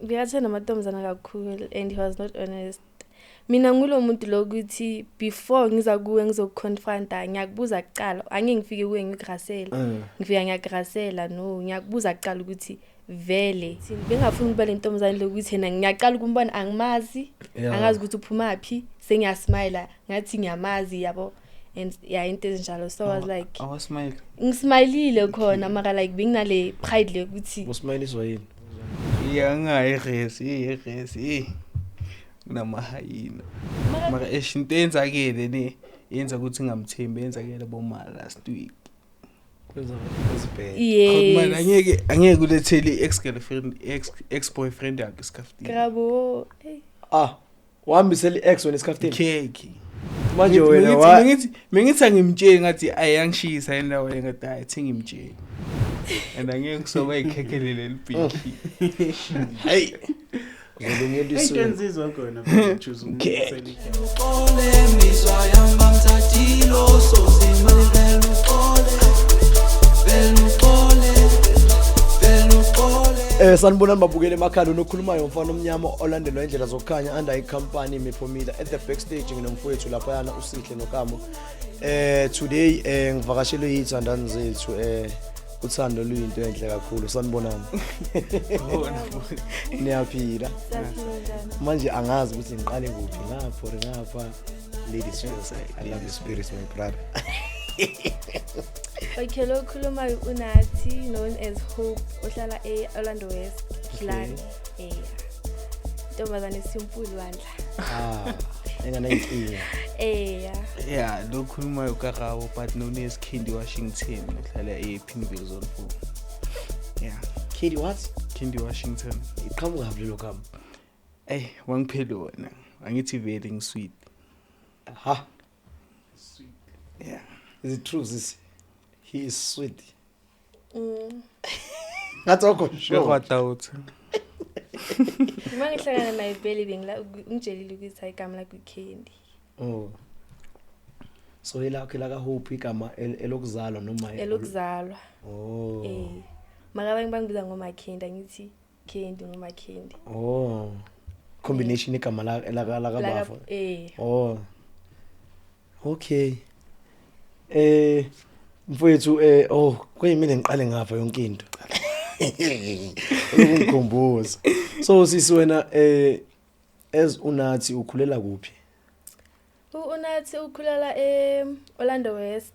Bekathanda amantombazana kakhulu and he was not honest. Mina ngulo muntu lokuthi before ngiza kuwe ngizokuconfronta ngiyakubuza kuqala angeke ngifike kuwe ngigrasela ngifika ngiyagrasela no ngiyakubuza kuqala ukuthi vele bengafuni ukuba le ntombazane lokuthi yena ngiyaqala ukumbona angimazi angazi ukuthi uphuma phi sengiyasmile ngathi ngiyamazi yabo and yeah into ezinjalo so I was like I was smile ngismilile khona mara like benginale pride le ukuthi usmile izwayini iresi kunamahayina mara into eyenzakele ne yenza ukuthi ngamthembi yenzakele bomala last week yes angeke ulethele ex-girlfriend ex-boyfriend yakhe isikhaftini grabo wahambisela ex wena isikhaftini keki manje wena mengithi angimtsheli ngathi ayangishisa endaweni ngathi athi ngimtsheli and angeke kusoba ikhekelele libhiki hey ngolungeliswe Ngenzizwa khona manje choose ukusela uqole miswa yamba mthathilo sozimele uqole sanibonani babukele emakhanda nokhulumayo umfana omnyama olandelwa indlela zokukhanya under icompany Mepomida at the backstage nginomfowethu lapha yana uSihle noKamo today ngivakashele izandani zethu uthando luyinto enhle kakhulu sanibonani niyaphila manje angazi ukuthi ngiqale kuphi ngapha ladies first I love your spirit my brother okay lo khuluma unathi known as Hope ohlala eOrlando West Plan ntombazane simple wandla enganayinkinga yeah lo khuluma uKarabo but known as Candy Washington ohlala ePinville Zone 4 yeah Kid what Candy Washington iqhamuka ngaphi lo kamo wangiphela wona angithi vele ngisweet sweet yeah is it true this he is sweet ngathi okho sure kwatawuthi mangihlangana naye vele bengila ngitshelile ukuthi ayigama la kuKendi so elakhe la ka Hope igama elokuzalwa noma elokuzalwa maka bangibiza ngoma Kendi ngithi Kendi ngoma Kendi combination igama la bafa okay mfowethu kuyimina ngiqale ngapha yonke into ngikukhumbuza so sisi wena as unathi ukhulela kuphi unathi ukhulela Orlando West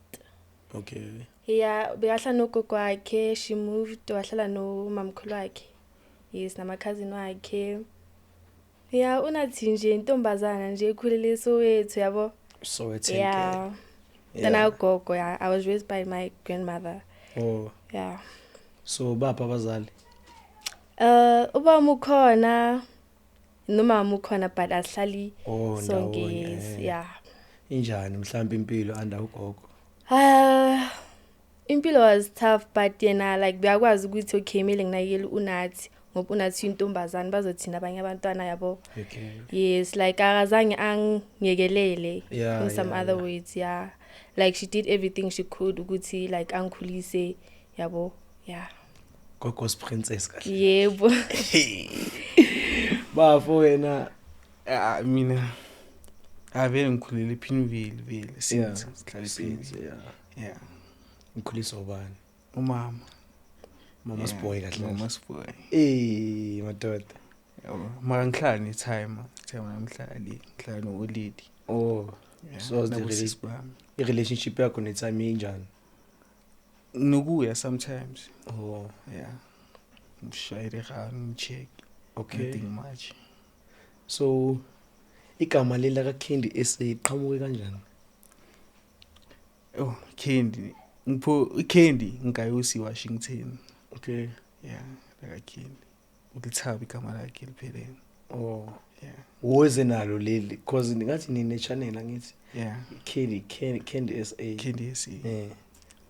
okay yeah beyahlala nogogo wakhe she moved wahlala no mamkhulu wakhe yes nama cousin wakhe yeah unathi nje intombazana nje ekhulele Soweto yabo Soweto yeah then I go yeah I was raised by my grandmother yeah so bapha abazali uba mukhona noma mukhona but asihlali sonke yeah injani mhlawumbe impilo anda ugogo impilo was tough but yena like beyakwazi ukuthi okay mele nginakele unathi ngoba unathi intombazana bazothina abanye abantwana yabo okay yes like akazange angiyekelele in some other words yeah like she did everything she could ukuthi like angikhulise yabo yeah gogos princess kahle yebo bafo wena mina avele ngikhulele ePinville vele since sihlala ePinville yeah ngikhulisa ubani umama mama's boy kahle mama's boy madoda mara ngihlala ne-time namhlanje ngihlala no-Oledi so the relationship yakho ne-time injani nokuya sometimes yeah ngishayire khani check okay nothing much so igama lela ka Candy iqhamuke kanjani Candy Candy ngayusi Washington okay yeah la Candy ukithaba igama lakhe liphelele yeah woze nalo leli because ngathi nine channel angithi yeah Candy SA Candy SA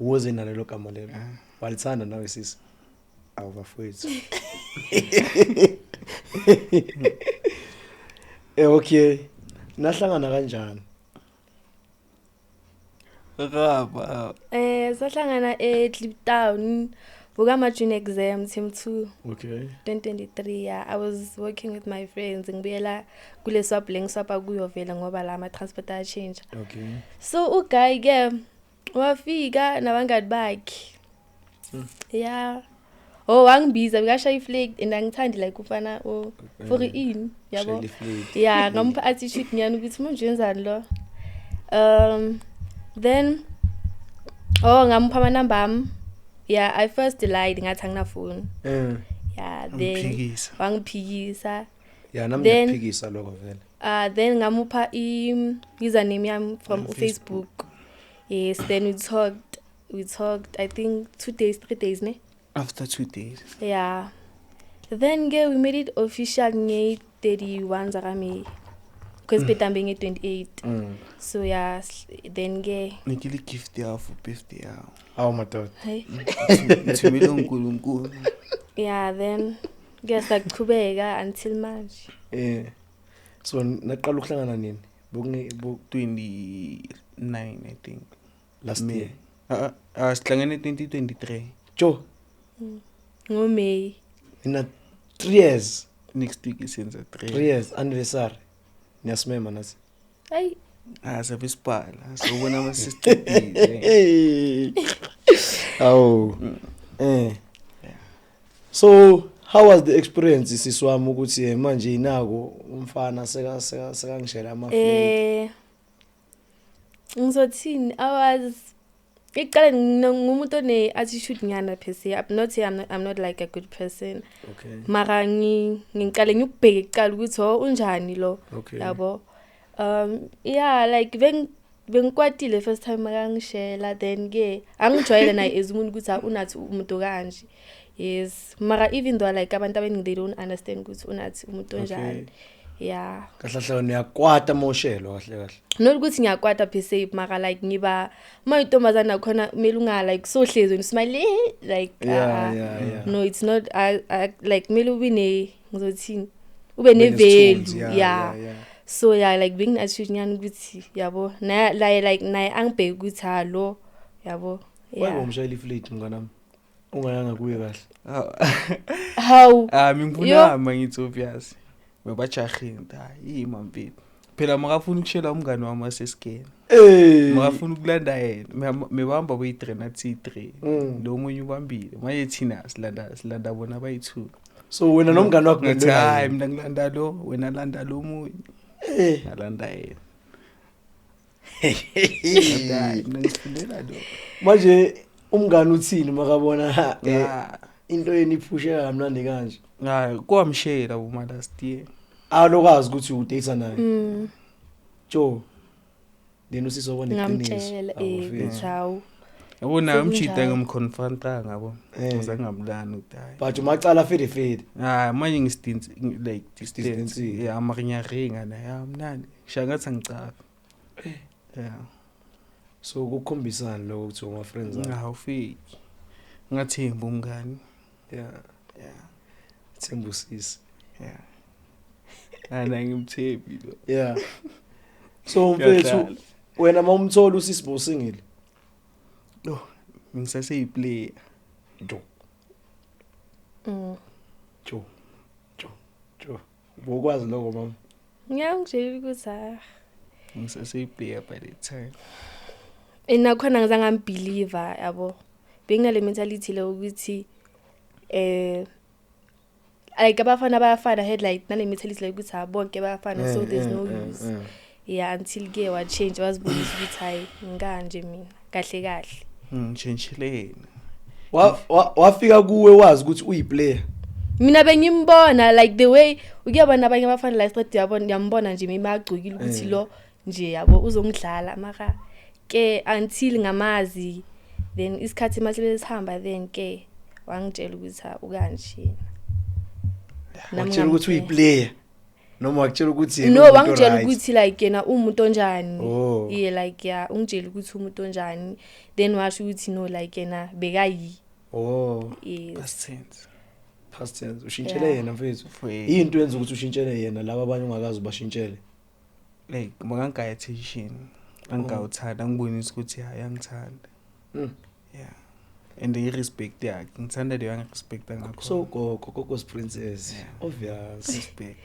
woze nalo lokama lelo walithanda nawe sisi awubafowethu okay nahlangana kanjani Raba sahlangana eCliptown Bukama junior exam team 2 Okay. 2023 yeah I was working with my friends ngibuyela kule swap leng swap akuyovela ngoba la ama transport a change Okay. so uguy ke wafika nabangani bakhe yeah oh wangibiza bekashaya iflag and angithandi like ufana for in yabo yeah ngampha attitude nyani ukuthi manje wenzani lo then ngampha ama number am yeah I first lied ngathi angina phone yeah then wangiphikisa yeah nami ngiyaphikisa lokho vele then ngamupha username yami from Facebook yes then we talked I think 3 days ne after 2 days yeah then we made it official nge 31 May because betambe nge 28 so yeah then nikili gift ya for birthday ya awu madoda hey thumela uNkulunkulu yeah then sakuchubeka until manje so naqala ukuhlangana nini 29 I think last year sihlangene 2023 jo ngoMay ina 3 years next week isenza 3 years anniversary niyasimema nathi hey sabe sibhala sobona ama sister oh so how was the experience siswami ukuthi manje inako umfana seka ngishela ama flight ngizothini I was iqala ngumuntu one attitude nyana phese I'm not like a good person okay mara ngiqale ngikubheke iqala ukuthi unjani lo yabo yeah like bengikwatile first time makangishela then angijwayele naye ezumuntu ukuthi unathi umuntu kanje yes mara even though like abantu abaningi they don't understand ukuthi unathi umuntu onjani yeah kahle niyakwata moshelo kahle not ukuthi ngiyakwata phese mara like ngiba mayintombazana khona kumele unga like so hlezweni smile like yeah. No it's not like kumele ube ngizothini ube ne value yeah so yeah like being attitude nyani ukuthi yabo na like naye angibheke ukuthi lo yabo yeah umshayeli ifleet mnganami ungayanga kuye kahle how ngifuna ngithi obvious webajahenda imampi phela makafuna ukushela umngane wami waseskeni makafuna ukulanda yena mebamba boyi3 nathi 3 lo munye ubambile manje thina silanda bona bayi2 so wena nomngane wakho ngathi hayi mina ngilanda lo wena landa lo munye alanda yena mina ngifundela lo manje umngane uthini makabona into yeniphushe kamnandi kanje kwamshela uma last year lokwazi ukuthi udate naye jo then usizobona ngamtshela chawu yabona umchita ngimconfronta ngabo uzangamlana udayi but umacala fede manje ngisidinsi like distance yeah amarinya ringa na mnandi shangathi angicafa yeah so ukukhombisana lokho ukuthi uma friends awufiki ngathemba umngani yeah themba usisi yeah ana ngimthembi lo yeah so mfethu wena mawumthola usisibo singile ngisase player jo bokwazi lokho mama ngiyangitshela ukuthi ngisase player by the time nakhona ngizange ngibeliever yabo benginale mentality le ukuthi like abafana bayafana headlight nale mentality like ukuthi bonke bayafana so there's no use yeah until wa change wazibonisa ukuthi hayi nganje mina kahle ngitshentshilene wafika kuwe wazi ukuthi uyiplayer mina bengimbona like the way ukuyabona abanye abafana la street yambona nje memagcokile ukuthi lo nje yabo uzongidlala maka until ngamazi then isikhathi mase sihamba then wangitshela ukuthi ukanje wangitshela ukuthi uyiplayer noma wakutshela ukuthi no wangitshela ukuthi like yena umuntu onjani yeah like yeah ungitshela ukuthi umuntu onjani then washo ukuthi no like yena bekayi past tense ushintshele yena mfethu into yenza ukuthi ushintshele yena laba abanye ungakazi ubashintshele like makangaya attention angawuthanda ngibonisa ukuthi hayi angithanda yeah and i-respect yakhe ngithanda leyo angirespecta ngakho so gogo's princess Yeah. obvious respect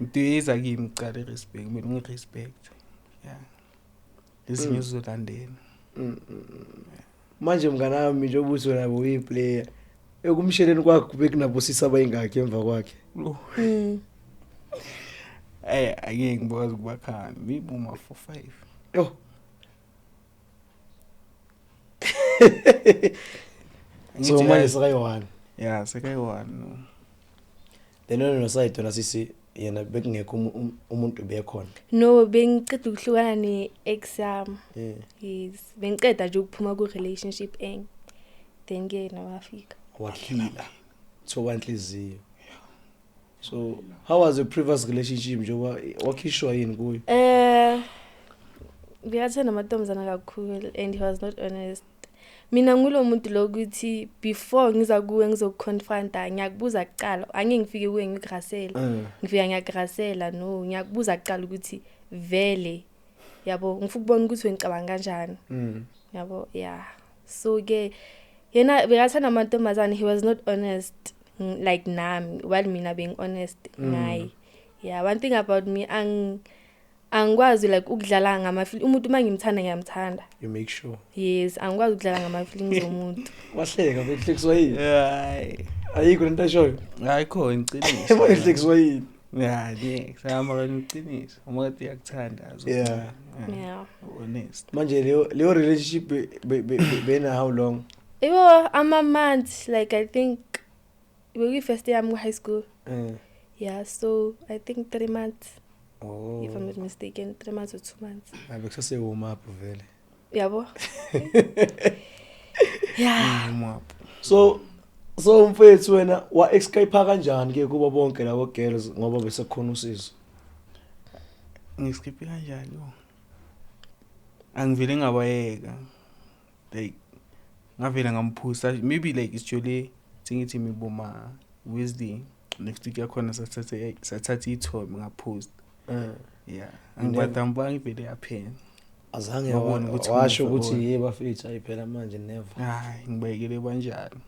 into yeza kimi kuqala i-respect kumele ngi-respect yeah ezinye zizolandela manje mngana wami njengoba uthi wena uyi-player ekumsheleni kwakhe kube kunabosisa abayingakhi emva kwakhe angeke ngibakwazi ukubakhana maybe uma 4-5 yo so manje sekayi-1 yeah sekayi-1 no then wena nosayid wena sisi yena bekungekho umuntu bekhona No, bengiceda ukuhlukana ne-ex yami. yeah. Yes. Bengiceda nje ukuphuma ku-relationship eng. Then ke nawafika. wakhila thoba inhliziyo so how was your previous relationship njengoba wakhishwa yini kuyo Bekathanda amantombazana kakhulu and he was not honest. Mina ngulo muntu lokuthi before ngiza kuwe ngizokuconfronta ngiyakubuza kuqala angeke ngifike kuwe ngigrasela. Ngifika ngiyagrasela no ngiyakubuza kuqala ukuthi vele yabo ngifuna ukubona ukuthi wengicabanga kanjani. Yabo yeah. So ke yena bekathanda amantombazana he was not honest like nami while mina being honest ngaye. Yeah, one thing about me angikwazi like ukudlala ngama-feelings umuntu mangimthanda ngiyamthanda. you make sure Yes, angikwazi ukudlala ngama-feelings omuntu. wahleka behlekiswa yini hayi ayikho lento eshoyo ayikho iqiniso behlekiswa yini yeah sayama kanye iqiniso uma kade yakuthanda yeah Yeah. honest manje leyo relationship bena how long Yo, I'm a month like I think we first year I'm high school. Yeah, so I think 3 months oh if I'm not mistaken, 3 months or 2 months. abekuse warm up vele Yabo. Yeah. so mfethu wena wa escape kanjani ke kuba bonke labo girls ngoba bese khona usizo ngiskiphe kanjani yo angivele ngabayeka like ngavela ngamphusa maybe like isijole thingithi miboma Wednesday next week yakhona sathatha ithombe ngapost yeah angibadamba ngivele yaphela azange Wabona ukuthi washo umuva ukuthi wona. yebo fethu ayiphela manje never hayi ngibayekele kanjani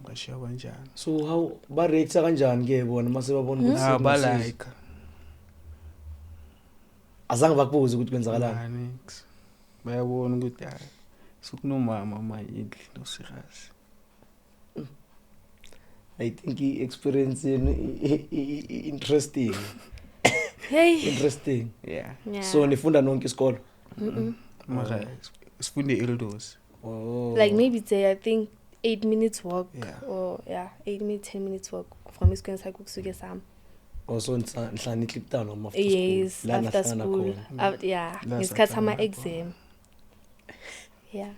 ngashiya kanjani so how ba react kanjani ke bona mase babona ukuthi ba sekunusizo? like azange bakubuza ukuthi kwenzakalani nix bayabona ukuthi hayi sukunomama manje endli no serious I think i-experience interesting Hey. interesting yeah Yeah. so nifunda nonke isikolo mara sifunde eldos oh like maybe say I think 8 minutes walk Yeah. or 8 minutes 10 minutes walk from isikweni sakho kusuke sami. also nhlani clip down on after Yes, school la after nahlangana school. khona. Yeah, La ngesikhathi ama sahlangana exam. Yeah.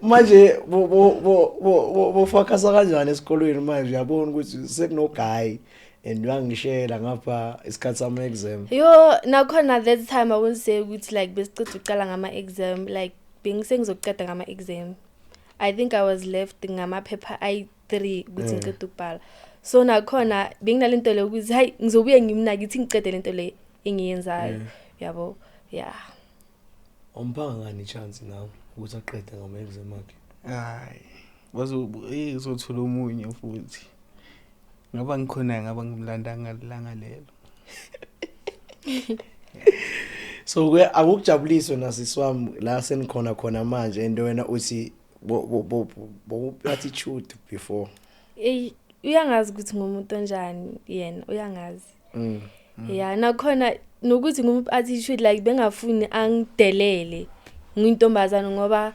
manje bo focus kanjani esikolweni manje yabona ukuthi sekuno guy and uyangishela ngapha isikhathi sama exam Yo, nakhona that time I won't say ukuthi like besiceda uqala ngama exam like bengisengizoqeda ngama exam. I think I was left ngama paper I3 ukuthi ngicede ukubhala. So nakhona benginalento le ukuthi hayi ngizobuye ngimna ngithi ngicede lento le engiyenzayo. Yabo. Yeah. umphanga ngani chance nawe ukuthi aqede ngama exam akhe hayi bazothola omunye futhi ngaba ngikhona ngaba ngimlanda ngalanga lelo so ke akukujabuliswe nasiswami la senikhona khona manje and wena uthi bo attitude before Uyangazi ukuthi ngumuntu onjani yena, uyangazi. Yeah, nakhona nokuthi ngumuntu attitude like bengafuni angidelele ngiyintombazana ngoba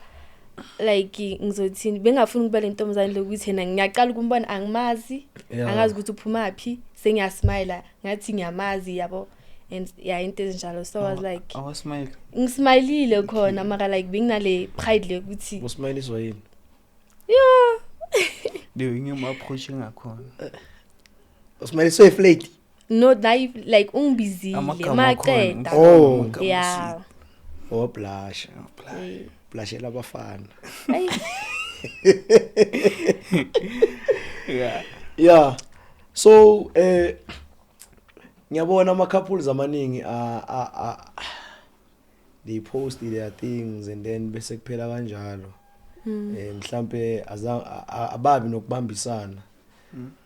like ngizothini bengafuni ukuba lentombazana lokuthi yena ngiyaqala ukumbona angimazi Yeah. angazi ukuthi uphuma phi sengiyasmile ngathi ngiyamazi yabo and yeah into ezinjalo so I was like awasmile ngismilile khona mara like benginale pride le ukuthi usmayiliswa yini yo leyo ngiyama approach ngakhona usmayiliswa iflate no naive like ungibizile Amagama akhona, maqeda Oh. amagama yeah oh blush eh, blushela abafana ay, yeah yeah so ngiyabona ama couples amaningi they post their things and then bese kuphela kanjalo mhlambe ababi nokubambisana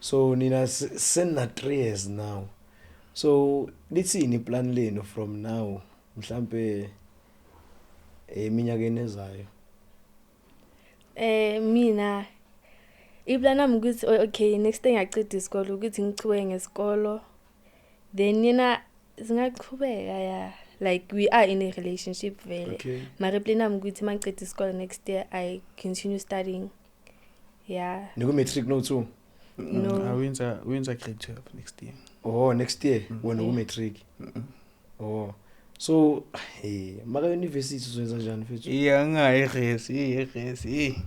so nina sena 3 years now so lithini iplan lenu from now mhlambe eminyakeni ezayo mina iplan ami ukuthi okay next thing ngicede isikolo ukuthi ngichubeke ngesikolo then yena singaqhubeka ya like we are in a relationship vele okay mara plan ami ukuthi mangicede isikolo next year I continue studying yeah niku matric no too No. Wenza grade 12 next year. oh next year when u matric oh so maka university uzoyenza njani mfethu Iresi.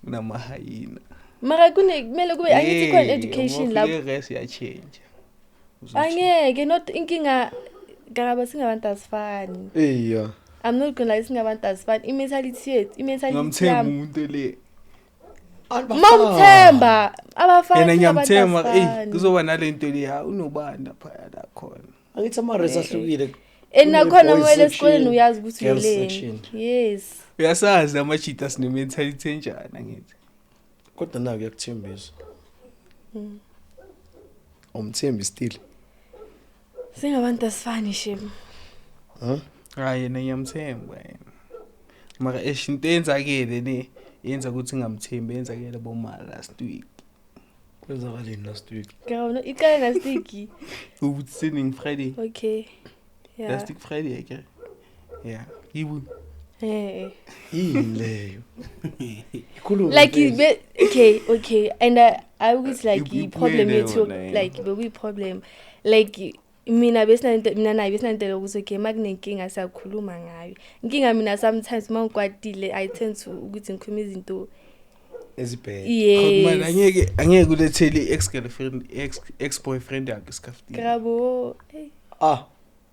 Kunamahayina. mara kumele kube angithi khona education lapho Iresi ya change. angeke not inkinga ngaba singabantu asifani yeah I'm not gonna lie singabantu asifani imentality yethu Ngamthemba umuntu le. Mamthemba abafana Yena ngiyamthemba abafana. kuzoba nalento le ya unobanda phaya la khona. angithi ama res ahlukile Nakhona Boys mwele section, esikoleni uyazi ukuthi girls uyeleni section. yes Uyasazi amachita sine mentality enjani angithi. kodwa naku yakuthembisa umthembi still singabantu asifani shem Hayi yena ngiyamthemba yena. Mara into enzakele ne yenza ukuthi ngamthembi yenzakele bomala last week. kwenzakaleni last week ngawona iqala nastiki Ukuthi sinning Friday. okay yeah Last week Friday ke. Yeah. Yibu. yini leyo ikhulu like okay and I would like You problem play yethu there, like we problem like mina naye besinantela ukuthi okay makunenkinga siyakhuluma ngayo inkinga mina sometimes mangikwatile I tend to ukuthi ngikhuluma izinto ezibheke Kodwa yes angeke ulethele ex boyfriend yakhe iskafti. Grabo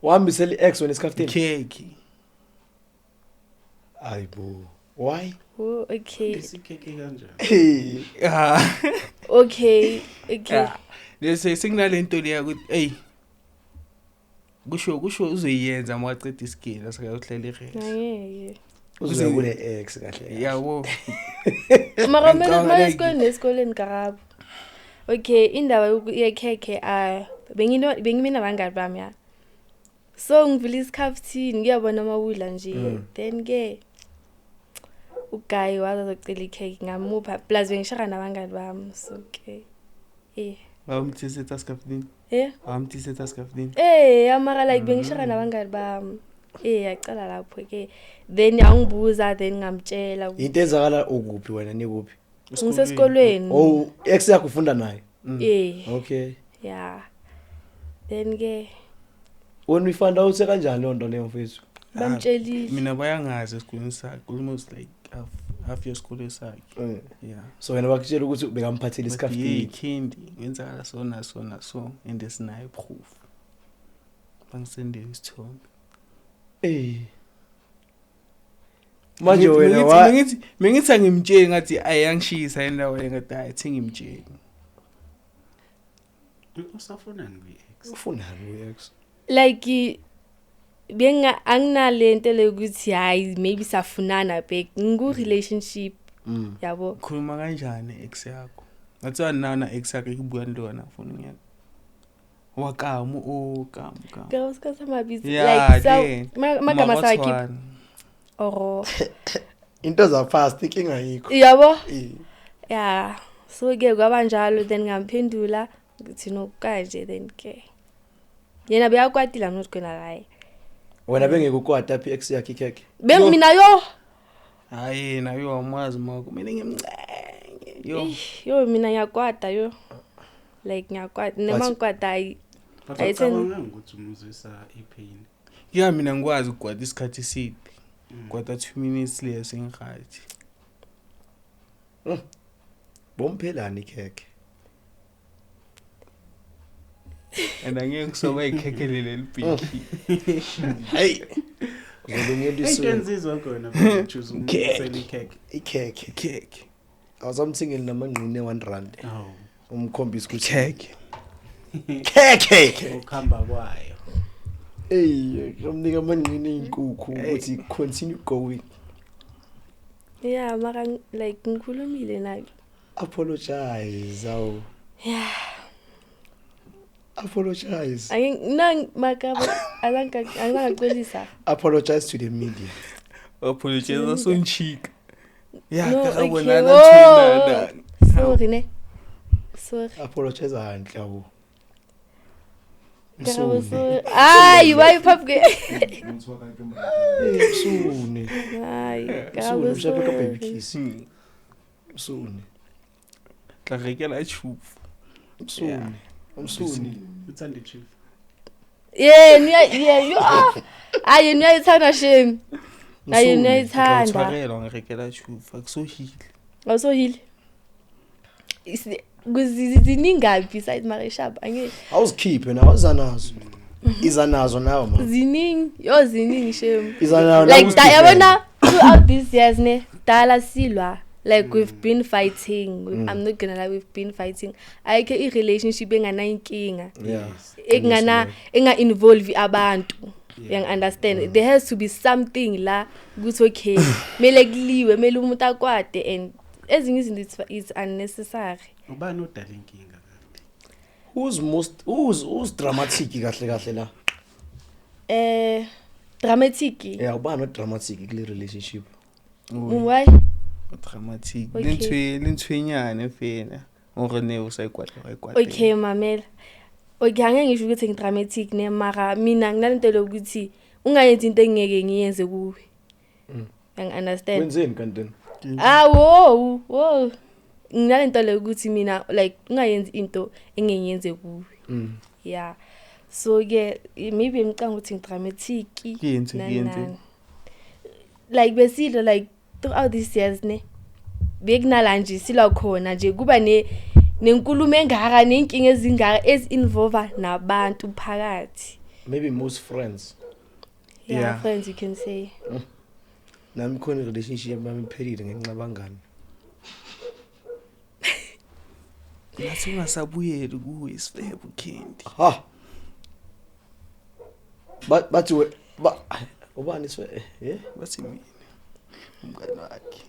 uhambisela ex wena isikhaftini Cake. ayibo why okay Isikheke kanjani? Ah. okay Lese singinalento le ukuthi hey kusho uzoyenza mawaqeda isikini asakayohlela irest. ngeke uzoya kule ex kahle Yabo. mara mina esikoleni Grabo okay indaba yekhekhe bengimina bangani bami ya so ngivula isikhaftini ngiyabona amawula nje then ke uguy wazocela ikhekhe ngamupha plus bengishaka nabangani bami so okay Awumthisetha skafdini. Awumthisetha skafdini. Mara like bengishaka nabangani bami yaqala lapho ke then angibuza then ngamtshela into ezakala ukuphi wena nikuphi ngisesikolweni oh ex yakho ufunda naye okay yeah then ke when we found out kanjani lonto leyo mfethu bamtshelile Mina bayangazi esikoleni sakhe almost like half your school sakhe. Yeah. so wena bakutshela ukuthi bekamphathela isikhaftini Ikindi ngenzakala so and esinayo proof. Bangisendele isithombe. manje wena Mengithi angimtsheli ngathi ayangishisa endaweni ngathi ayithi ngimtsheli. Usafonani kwi-ex? ufunani ex like anginalento lokuthi hayi maybe safunana back ngu relationship yabo Khuluma kanjani ex yakho? Ngathi nana ex yakhe ibuya ndona ufuna ngiyaka. Wakamu kamu. girls kasama busy Yeah, like so then. magama sakhe Mabathwana. oro into za fast inkinga yikho yabo yeah so ke kwabanjalo then ngamphendula ngithi no kanje then ke yena beyakwatila I'm not gonna lie wena bengekukwata phi ex yakhe ikhekhe mina yo Hayi nayo wamazi mako mina ngimncenge. yo mina ngiyakwata yo like ngiyakwata nema ngikwata ayi But Ayitheni. ucabanga ukuthi umuzisa ipain. Yeah mina ngikwazi ukugwada isikhathi eside. Gwada 2 minutes le singirathi. bomphelani ikhekhe And angeke kusoba ikhekhelele libhiki. hey uzolungela isu Ayitenzizwa khona bese choose umusela ikheke. ikhekhe awuzamthingeli namangqine 1 rand Aw, umkhombisa ukuthi Khekhe. khekhe ukhamba kwayo. hey ngamnika amangqine inkukhu ukuthi continue going Yeah, mara like ngikhulumile naye. Apologize awu. Yeah. Apologize. Nang makabo azangaxolisa. Apologize to the media. apologize so nchika ya No, ka okay, bonana whoa. tshwena Sorry ne. Sorry. Apologize hantle awu. Karabo so. Ay, why papke? Sune. Ay, Sune, karabo mshape ka baby so. kiss. Sune. tla rekela chufu Sune. Umsuni. uthanda chief Yeah, you are. Ay, niyayithanda shame. Ay, niyayithanda. tshwarela ngirekela chufu akusohile Also heal. Ziningapi side marishap ange Awuzikhiphe nawo izanazo. Izanazo nawo man. ziningi shame. Izanazo Like yabona throughout these years ne dala silwa like we've been fighting. I'm not gonna lie, we've been fighting. Ayike I relationship engana inkinga. Yeah. Enga involve abantu. You understand? There has to be something la ukuthi okay. Mele kuliwe, mele umuntu akwade and ezinye izinto it's unnecessary. ubani odala inkinga Who's dramatic kahle la? Dramatic. Yeah, ubani dramatic kule relationship? Why? dramatic Okay. lentshwenyane fena ore ne o sa ikwatla Okay, mamela. Okay, angeke ngisho ukuthi ngidramatic ne mara mina nginalento lokuthi ungayenzi into engeke ngiyenze kuwe. You understand? Wenzeni kanti? Whoa. Nginalento lokuthi mina like ungayenzi into engenyenze kuwe. Yeah. So ke maybe ngicanga ukuthi ngidramatic. Yenze. Like besilo like throughout these years ne bekunala nje sila khona nje kuba nenkulumo engaka nenkinga ezingaka ezinvolve nabantu phakathi. Maybe most friends. Yeah. Friends you can say. Nami khona relationship bami phelile ngenxa abangani. Ngathi ungasabuyeli kuwe isifebo Kendi Ha. Bathi ubani bathi mina umngane wakhe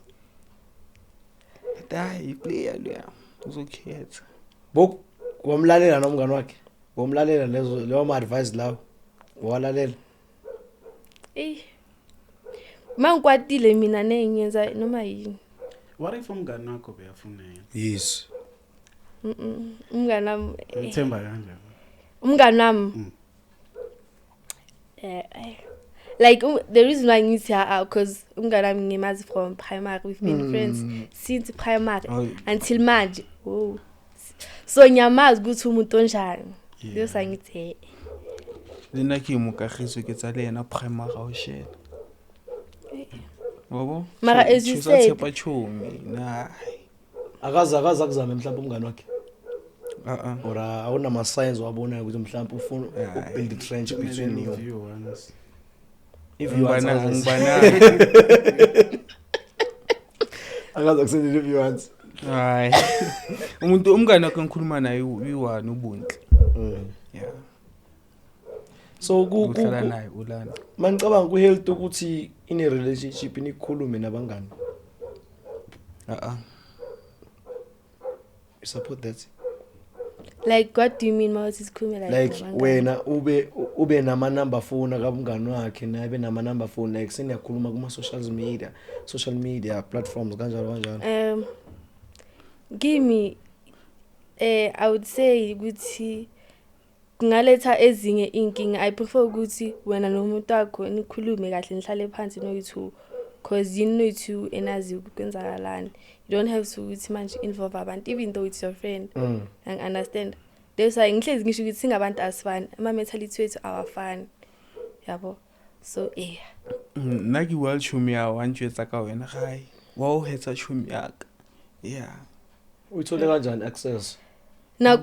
hayi player lo uzokhetha wamlalela nomngane wakhe. Wamlalela leyo ma advice lawo. Walalela. Mangikwatile mina nenyenza noma yini. what if umngane wakho beyafuna yena Yes. Umngane wami uthemba kanjani umngane wami like the reason why ngithi because umngane wami ngimazi from primary, we've been friends since primary until manje. So nyamazi ukuthi umuntu onjani. Bese ngithi lena ke mo kagiso ke tsa lena primary ga o shela wabo Mara as you said tshepa chomi na Akaza kuzama mhlawumbe umngane wakhe. a Awuna ma signs wabona ukuthi mhlawumbe ufuna build the trench between you. If you want ngibana akaza kusendela if you want. hayi umuntu umngane wakhe ngikhuluma naye uyiwani ubunhle yeah So uhlala naye ulana manicabanga ku health ukuthi in a relationship inikhulume nabangani. You support that? like what do you mean mawuthi sikhulume Like wena ube nama number phone kabungani wakhe nabe nama number phone like seniyakhuluma kuma social media platforms kanjalo. Give me I would say ukuthi kungaletha ezinye inkinga. I prefer ukuthi wena nomuntu wakho nikhulume kahle nihlale phansi noyithu because you know to enazi ukwenzakalani. You don't have to ukuthi manje involve abantu even though it's your friend. And understand. There's why ngihlezi ngisho ukuthi singabantu asifani. Ama mentality wethu awafani. Yabo. So naki wal chumi ya wanjwetsa ka wena hayi wa o hetsa chumi yaka yeah Uyithole kanjani access? na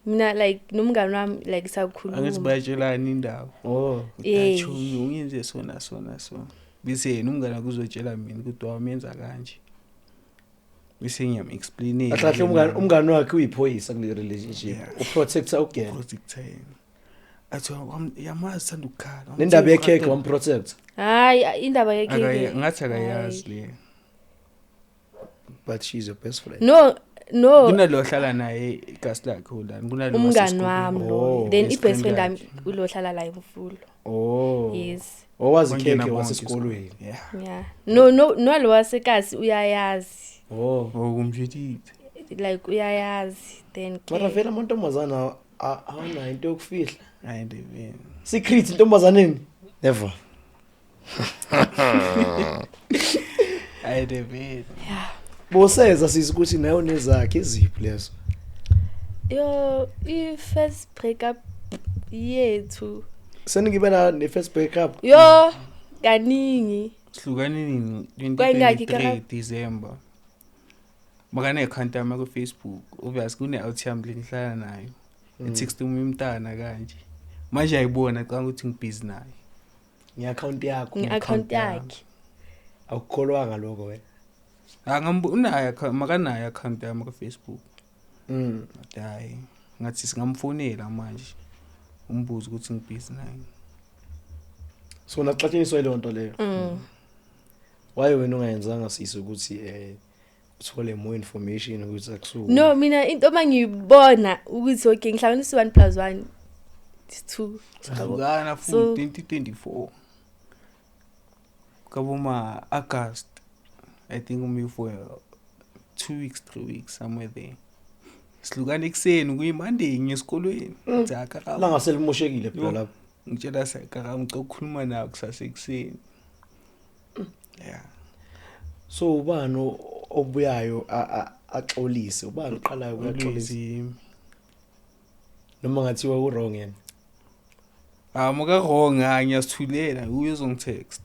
mina like nomngane wami like sakhuluma. angisibatshelani indawo Yeah. chumi ungenze sona bese yena umngane akuzotshela mina ukuthi wamenza kanje bese ngiyam explain Ahlahle umngane wakhe uyiphoyisa kule relationship. Yeah. Uprotector again. protecting athi yamazi sanda ukukhala nendaba yekheke wamprotect hayi indaba yekheke ngathi akayazi le but she's your best friend no kunalo hlala naye igasi lakhe ulani kunalo umngani wami lo then best ibest friend friend ami ulohlala la eMfulo yes yes owazi Bangena ikheke bonke wasesikolweni yeah no lo wasekasi uyayazi kumjitite like uyayazi then mara vele amantombazana awanayo into yokufihla ayindebeni secret intombazaneni never ayindebeni boseza sisukuthi nayo nezakhe iziphi lezo yo i-first breakup yethu seningibela ne-first breakup yo kaningi sihlukaneni Kwayingaki 23 December makane account yami ku Facebook obvious kune Altium lengihlala nayo i-text umntana kanje manje ayibona xa ukuthi ngibusy naye nge-account yakho nge-account yakhe awukholwanga lokho wena unayo makanayo account yami ku Facebook hayi ngathi singamfonela manje umbuzo ukuthi ngibusy naye so naxatsheniswa leyo nto leyo why wena ungayenzanga sise ukuthi uthole more information ukuthi akusuku no mina into mangiyibona ukuthi okay ngihlanganisa 1+1 is 2 Shlukana futhi 2024 kabuma August I think umi for 2 weeks 3 weeks somewhere there Shlukana ekseni kuyiMonday ngesikolweni dzaka la ngaselimoshekile phela lapho ngitshela sekaka ngicokhuluma nayo kusasa ekseni yeah so ubani obuyayo axolise ubani uqalayo ukuxolisa noma ngathiwa u wrong yena muka wrong ngiyasithulela uyezongitext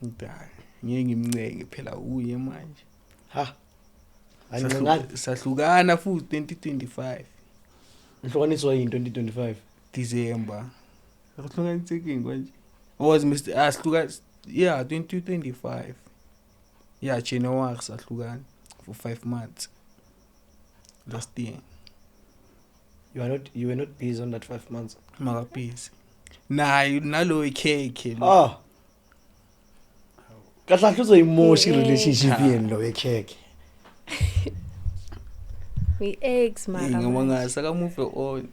ngidai ngeke ngimnceke phela uye manje ha sahlukana futhi 2025 ihlukaniswa yini 2025 December sahlukanisekini konje was Mr asihluka yeah 2025 yeah January sahlukana for 5 months last year you were not busy on that 5 months maka busy nayo nalo ikheke lo kahle uzoyimoshi relationship yeni lo ekheke we ex mara ngiyangasa ka move on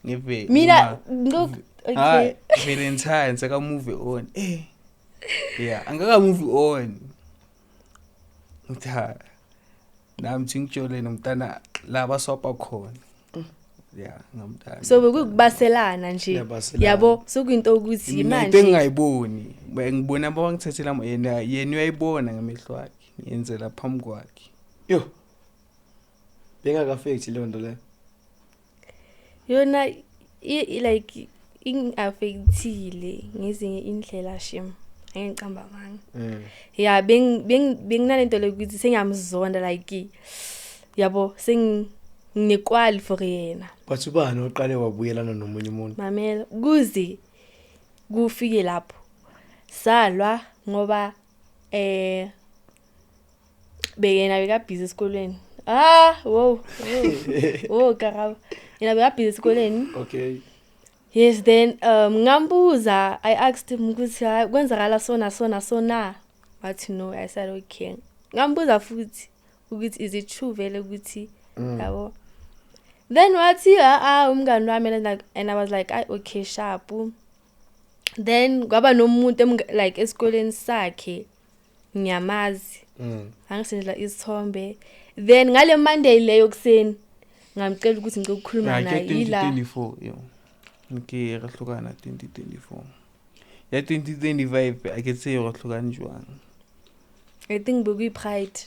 ngeve mina look okay Valentine saka move on yeah angaka move on ngitha nami ngitshole nomntana laba swapa khona yeah ngamntana so bekukubaselana nje yabo sokuyinto ukuthi manje engayiboni ngibona abangithathela yena uyayibona ngamehlo akhe ngiyenzela phambi kwakhe yo bengaka-affect leyo nto leyo yona like ing-affectile ngezinye indlela shim angicamba manga yeah benginalento lokuthi sengiyamzonda like yabo senginekwali for yena but ubani oqale wabuyelana nomunye umuntu mamela kuze kufike lapho salwa ngoba beyena bekabhizi esikolweni wow karabo yena bekabhizi esikolweni okay yes then ngambuza I asked him ukuthi kwenzakala sona wathi no I said okay ngambuza futhi ukuthi is it true vele ukuthi yabo then wathi umngani wami and I was like okay sharp then kwaba nomuntu like esikoleni sakhe ngiyamazi angisendela isithombe then ngale Monday leyo kuseni ngamcela ukuthi ngike ukukhuluma naye ila 2024 yo ngike rahlukana 2024 ya 2025 I can say rahlukana njwanga I think buku pride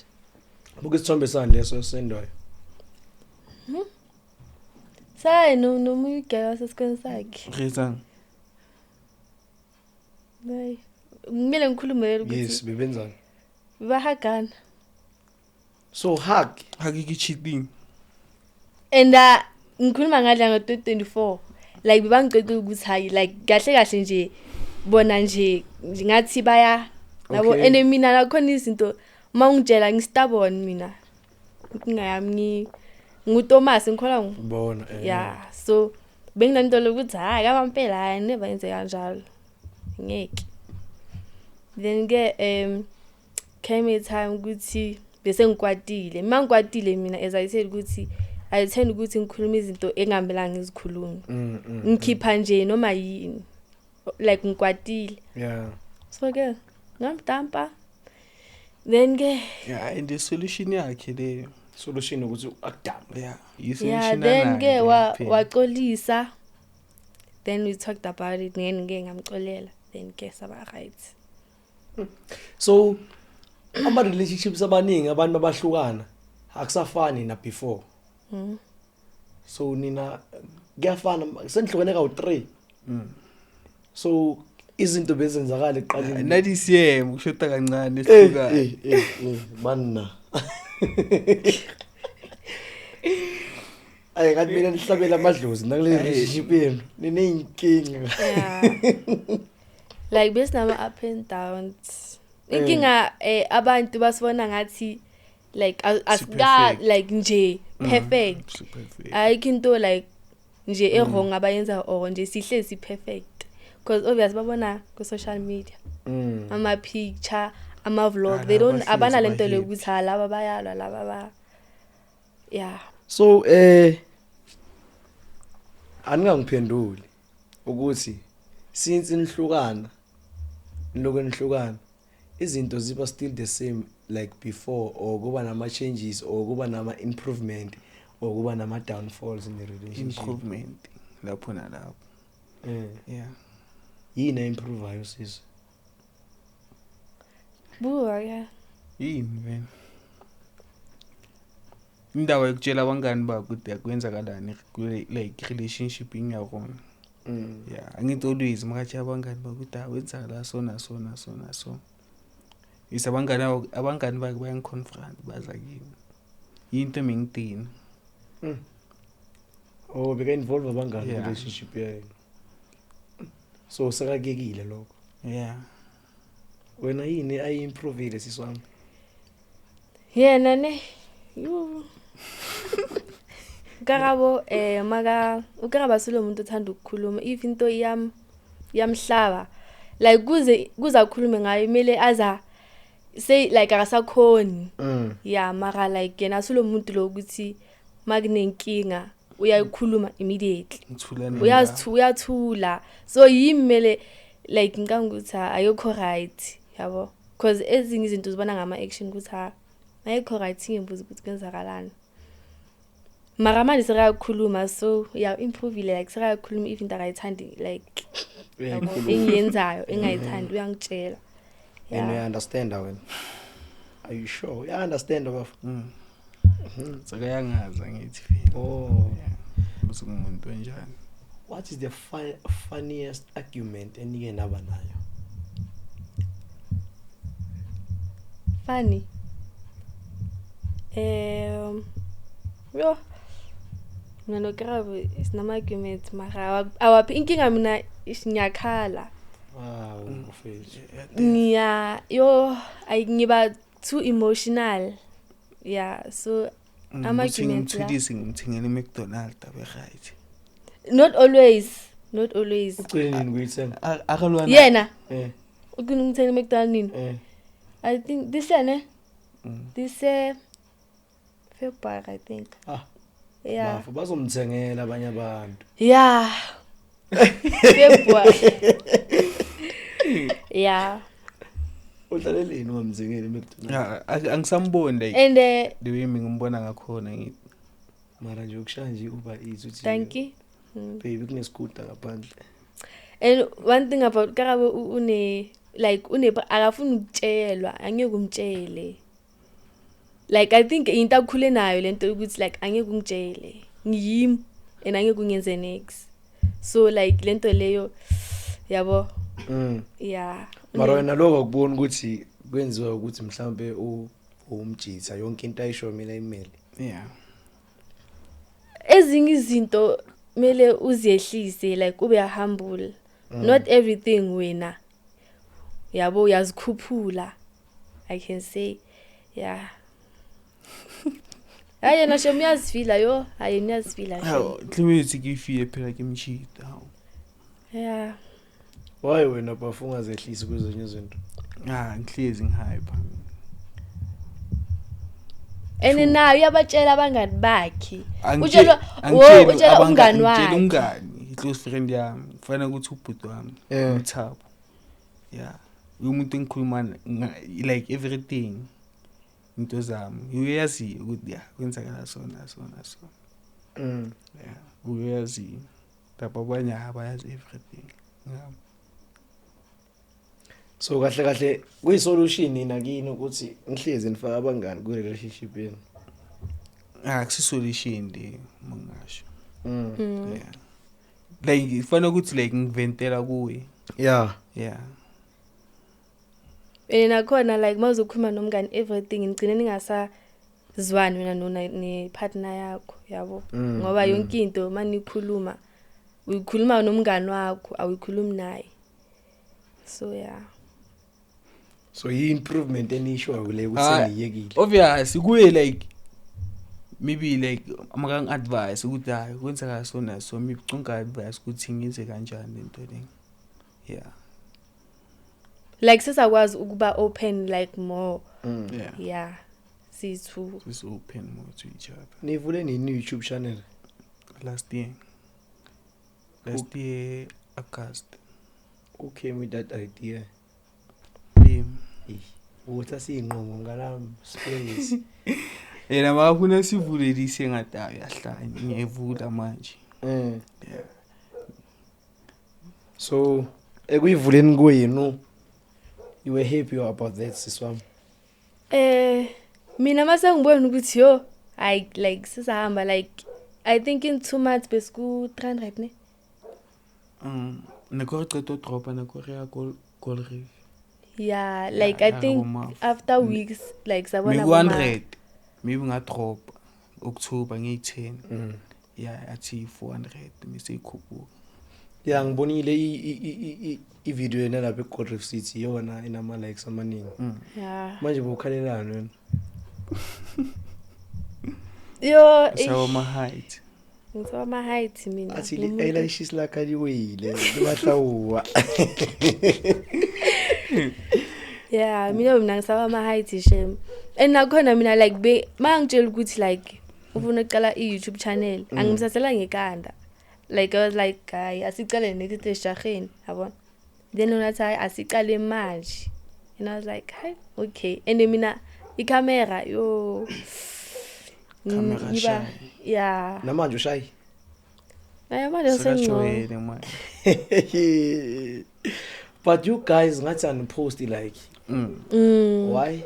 buku isithombe sani leso sendwayo sai no muyigela sesikoleni sakhe Rezang Bye. Ngimele ngikhulume ukuthi yes bebenzani bahagana so hug hakiki cheating and ngikhuluma ngadla ngo-2024 like bebangicela ukuthi hayi like kahle nje bona nje ngathi baya labo ene mina nakhona izinto mawungitshela ngistubborn mina ngingayami nguThomas ngikhola ngibona yeah so benginantolo ukuthi hayi kabampela hayi never yenze kanjalo ngeke then ke came a time ukuthi bese ngikwatile mangikwatile mina as I said ukuthi I tend ukuthi ngikhuluma izinto engihambelanga ngizikhuluma ngikhipha nje noma yini like ngikwatile so ke ngamdampa then ke and the solution yakhe le solution ukuthi akudampa then ke waxolisa then we talked about it ngeke ngamxolela then ke saba right so ama relationships abaningi abantu abahlukana akusafani na before so nina kuyafana senihlukene ka3 so izinto bezenzakala eqaleni nathi siye ukushoda kancane esihlukana manna ay ngathi mina nihlabela amadlozi nakule relationship yenu nineyinkinga like bese nama up and downs inkinga abantu basibona ngathi like asika like nje perfect ayikinto like nje wrong abayenza or nje sihle si perfect because obviously babona ku social media ama picture ama vlog they don't abana lento lokuthi laba bayalwa laba ba so aningangiphenduli ukuthi since nihlukana izinto ziba still the same like before or kuba nama changes or kuba nama improvement or kuba nama downfalls in the relationship improvement lapho nalapho yini improve ayo sis buwa yini man indawo ekutshela abangani bakho ukuthi yakwenzakalani like relationship ingiyakona angithi always makathi abangani bakho ukuthi wenza la so abangani bakhe bayangiconfront baza kimi into mengidini beka involve abangani relationship yakhe so sakakekile lokho wena yini ayi improve siswami yena ne you Karabo maka ukaraba silo umuntu othanda ukukhuluma if into yamhlaba like kuza khulume ngayo imele aza say like akasakhoni mara like yena silo umuntu lo ukuthi makunenkinga uyayikhuluma immediately uyathula so yimele like nganguthi ayikho right yabo because ezinye izinto zibona ngama action ukuthi ayikho right ngimbuza ukuthi kwenzakalani mara manje sekakhuluma so improve like sekakhuluma if into akayithandi like engiyenzayo engayithandi uyangitshela and I understand wena are you sure you understand bafo sekayangaza ngithi umuntu enjani what is the funniest argument enike naba nayo funny Nano Karabo is nama argument mara awaphi inkinga mina isinyakhala ngiba too emotional so ama argument ngithingele McDonald's abe right not always ucela nini kuyithenga akalwana yena ukungithengele McDonald's nini I think this year this February I think bafu bazomthengela abanye abantu February udlaleleni wamthengele McDonald's angisamboni like and the way ngimbona ngakhona ngithi mara nje ukushanje uba ithi uthi thank you baby kuneskuta ngaphandle and one thing about Karabo une akafuna ukutshelwa angeke umtshele like I think into akukhule nayo lento ukuthi like angeke ungitshele ngiyimi and angeke ungenze next so like lento leyo yabo mara wena lokho ukubona ukuthi kwenziwa ukuthi mhlambe umjitha yonke into ayisho mina imeli ezinye izinto mele uziyehlise like ube humble not everything wena yabo uyazikhuphula I can say hayi yena shem uyazifila yo hayi niyazifila hawo Clemens ngifile phela ke mshita hawo yeah why wena bafunga zehlisi kwezinye izinto ngihlezi ngihype ene nayo uyabatshela abangani bakhe utshela umngani wakhe umngani close friend yami kufanele ukuthi ubhuti wami uThabo yeah umuntu engikhuluma like everything into zami uyazi ukuthi ya kwenzakala sona yeah uyazi lapha abanye abayazi everything ngam so kahle kuyisolution nina kini ukuthi ngihlezi nifaka abangani ku relationship yenu akusisolution nje mangasho yeah like kufanele ukuthi like ngiventela kuwe yeah nakhona like mawuzokhuluma nomngani everything ngigcine ningasazwani wena nepartner yakho yabo ngoba yonke into manikhuluma uyikhuluma nomngani wakho awuyikhulumi naye so yeah so improvement enisho kule ukuthi niyekile obviously kuye like maybe like amakang advice ukuthi hayi kwenzeka sona so maybe ucunga advice ukuthi ngize kanjani into le yeah like sisakwazi ukuba open like more yeah is open more to each other nivule nini YouTube channel last year August who came with that idea uthi siyinqomo ngalami space yena mafuna sivulelise ngadayo yahlanye ngiyevula manje yeah so ekuyivuleni kwenu you were happy about that siswami mina mase ngibona ukuthi yo I like sisahamba like I think in 2 months besku 300 ne nekoqeto dropa nekorea goal reef yeah like I think after weeks like sabona 100 maybe ngadrop October ngiyi10 yeah athi 400 mise ikhuphuka yeah ngibonile I video yena lapha eGold Reef City yona inama likes amaningi yeah manje bokhalelana wena yo sawa ma height ngithiwa ama height mina athi le eyelashes lakhe liwile libahlawuwa yeah mina ngisawa ama height shem and nakhona mina like mangitshela ukuthi like ufuna uqala iYouTube channel angimsasela ngekanda like I was like guy asicale next eshaheni yabona then unathi asicale manje and I was like hi okay and mina icamera yo camera shy yeah namanje ushayi manje sengijoyene manje but you guys ngathi unpost like why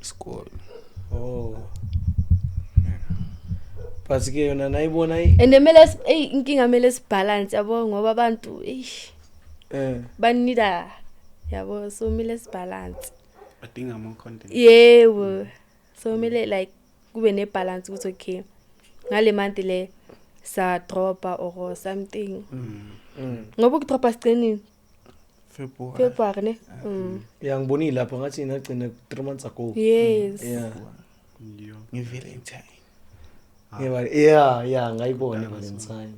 school but ke yona nayibona and mele inkinga mele sibalance yabo ngoba abantu banida yabo so mele sibalance badinga more content yebo so mele like kube ne balance ukuthi okay ngale month le sa dropa or something ngoba ukudropa sigcinini February ne yeah ngibonile lapha ngathi nagcina 3 months ago yes yeah ngevalentine yeah ngayibona Valentine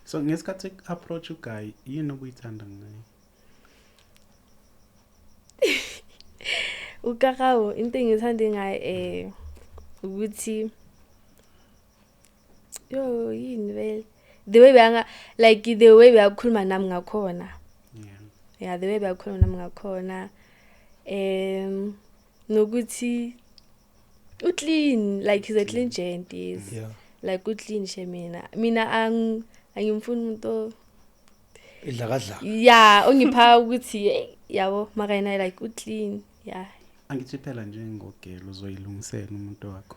so ngesikhathi approach uguy yini okuyithanda ngaye ukakawo into engithanda ngaye ukuthi yo yini vele the way banga like the way bayakhuluma nami ngakhona yeah the way bayakhuluma nami ngakhona nokuthi uclean like he's a clean gent is yeah like uclean mina angimfuni umuntu idlakadla yeah ongipha ukuthi yabo makayina like uclean yeah angithi phela nje ngogelo uzoyilungisela umuntu wakho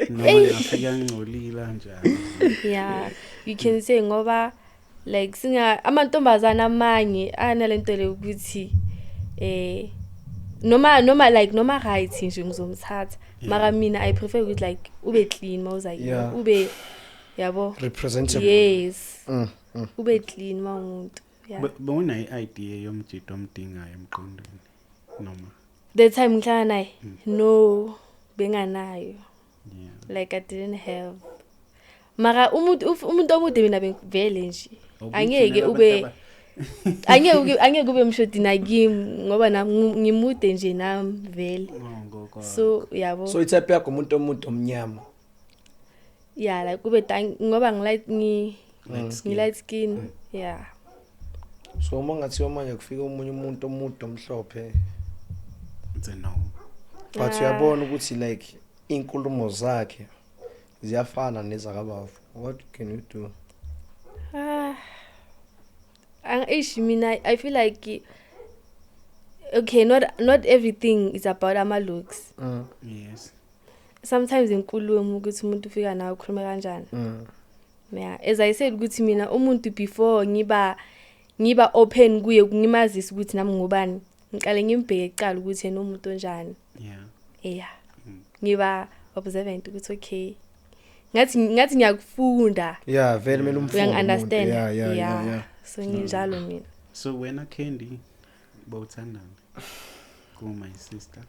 noma ngafika ngcolila kanjani yeah you can say ngoba like singa amantombazana amanye analento le ukuthi noma like noma right nje ngizomthatha mara mina I prefer ukuthi like ube clean mawuza ube yabo representative yes ube clean mawumuntu yeah bona idea yomjito omdingayo emqondweni noma the time ngihlala naye no benganayo Yeah. like I didn't have mara umuntu omude mina bengivele nje angeke ube angeke ube mshodi nakimi ngoba nami ngimude nje nami vele so yabo So itype yakho umuntu omude omnyama. yeah like kube ngoba ngi light skin yeah So uma ngathi manje kufika umunye umuntu omude omhlophe It's a no. but uyabona ukuthi like inkulumo zakhe ziyafana nezakabavu. What can you do? I feel like okay not everything is about ama looks Yes. sometimes inkulumo ukuthi umuntu ufika nawe ukhuluma kanjani yeah as I said ukuthi mina umuntu before ngiba open kuye ngimazisa ukuthi nami ngubani ngiqale ngimbheke eqala ukuthi yena umuntu onjani yeah ngiba observant ukuthi okay ngathi ngiyakufunda Yeah vele mina umfundo uyangi-understand yeah so nginjalo mina So wena Candy bawuthandana my sister.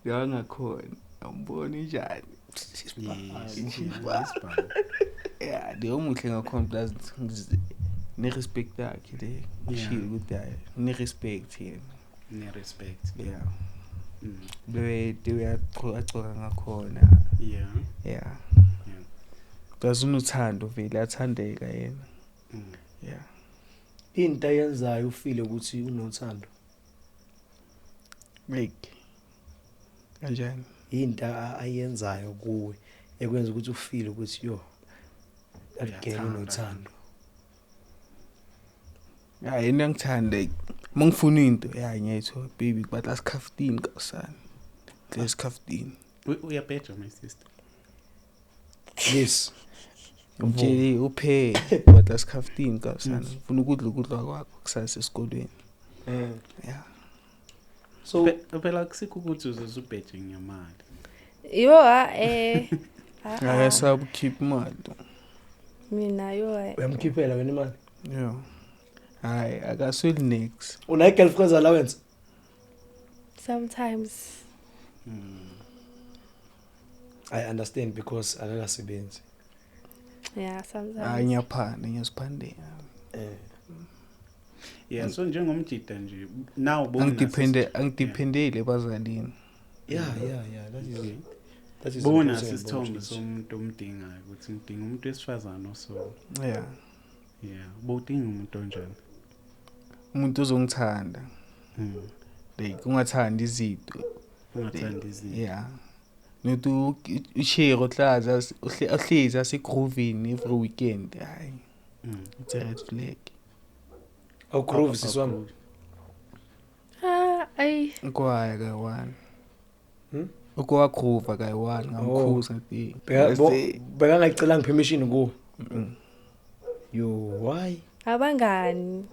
Yangakhona amboni njani Yes. yeah the omuhle ngakhona plus ne respect yakhe le ngishilo ukuthi hayi ne respect yena Ne respect. yeah Mm. the way acoka ngakhona Yeah. yeah Yeah. plus unothando vele athandeka yena Mm. yeah into ayenzayo ufile ukuthi unothando. like kanjani Into ayenzayo kuwe ekwenza ukuthi ufile ukuthi yo that girl unothando. yeah yena ngithanda mangifuna into yeah ngiyayithola baby but asikhaftini kasana lesikhaftini Uyaphetha my sister. Yes. umtsheli uphe but asikhaftini kasana ufuna ukudla kwakho kusasa esikolweni yeah So Phela akusikho ukuthi uzobheje ngemali. yo akasaba keep imali mina yo uyamkhiphela wena imali. yeah hayi akasweli next Una girlfriend allowance? sometimes I understand because akakasebenzi. yeah sometimes hayi ngiyaphanda ngiyasiphandela Yeah, so njengomjida nje now angidependele ebazalini Yeah, that is bona the sisithombe problem. somuntu omdingayo ukuthi ngidinga umuntu wesifazana oso. yeah Yeah, bowudinga umuntu onjani. umuntu ozongithanda like ungathanda izinto Ungathanda izinto. yeah notu ushare ohlaza ohlezi asegroovini every weekend hayi it's a red flag Groove siswami. kwaya kayi-1 ukwa groove kayi-1 ngamkhuza nti Beka ngicela permission kuwe. Yo why? abangani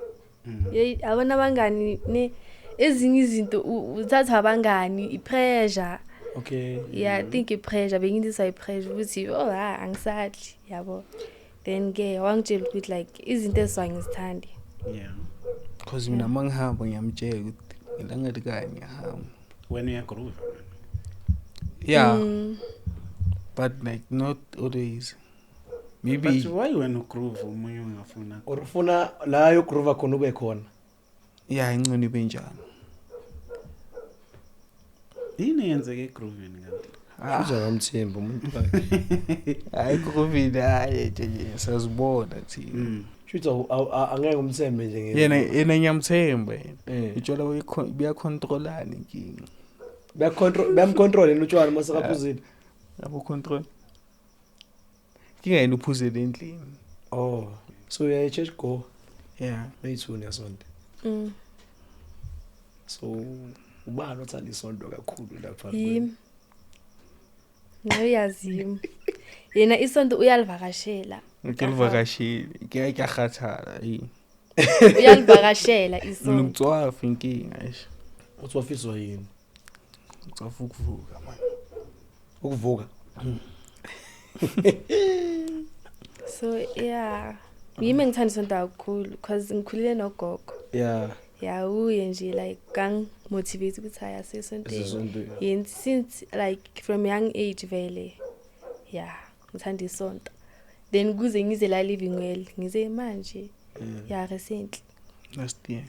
abona abangani ne ezinye izinto uthatha abangani ipressure Okay. yeah I think ipressure bengindisa ipressure ukuthi angisadli yabo then ke wangitshela ukuthi like izinto esizangizithandi Yeah. because mina mangihamba ngiyamtshela ukuthi ngilangathi kanye ngiyahamba When you groove. yeah but like not always maybe But why when you groove umunye ungafuna? Urufuna la yo groove khona ube khona. yeah ingcono ibe njalo Yini yenzeke grooving kanti? Uza ngamthemba umuntu wakhe. hayi groovini hayi nje sazibona thina Shutha angeke umthembe nje yena ngiyamthemba yena itshola biyacontrolana inkinga bayamcontrol utshwala masakaphuzile. yabo control kinga yena uphuzele endlini Oh so yeah church go yeah leyithuni yasonto. So ubani othanda isonto kakhulu lapha yimi noyazimi yena isonto uyalivakashela ngilivakashile ngiyakhathala uyalivakashela isonto unomtswafa inkinga esho uthi wafiswa yini? utswafa ukuvuka man Ukuvuka. so yeah yimi ngithanda isonto kakhulu because ngikhulile nogogo Yeah. yeah uye nje like gang motivate ukuthi ayasesontweni and since like from young age vele yeah ngithanda isonto then kuze ngize la living well ngize manje yeah recently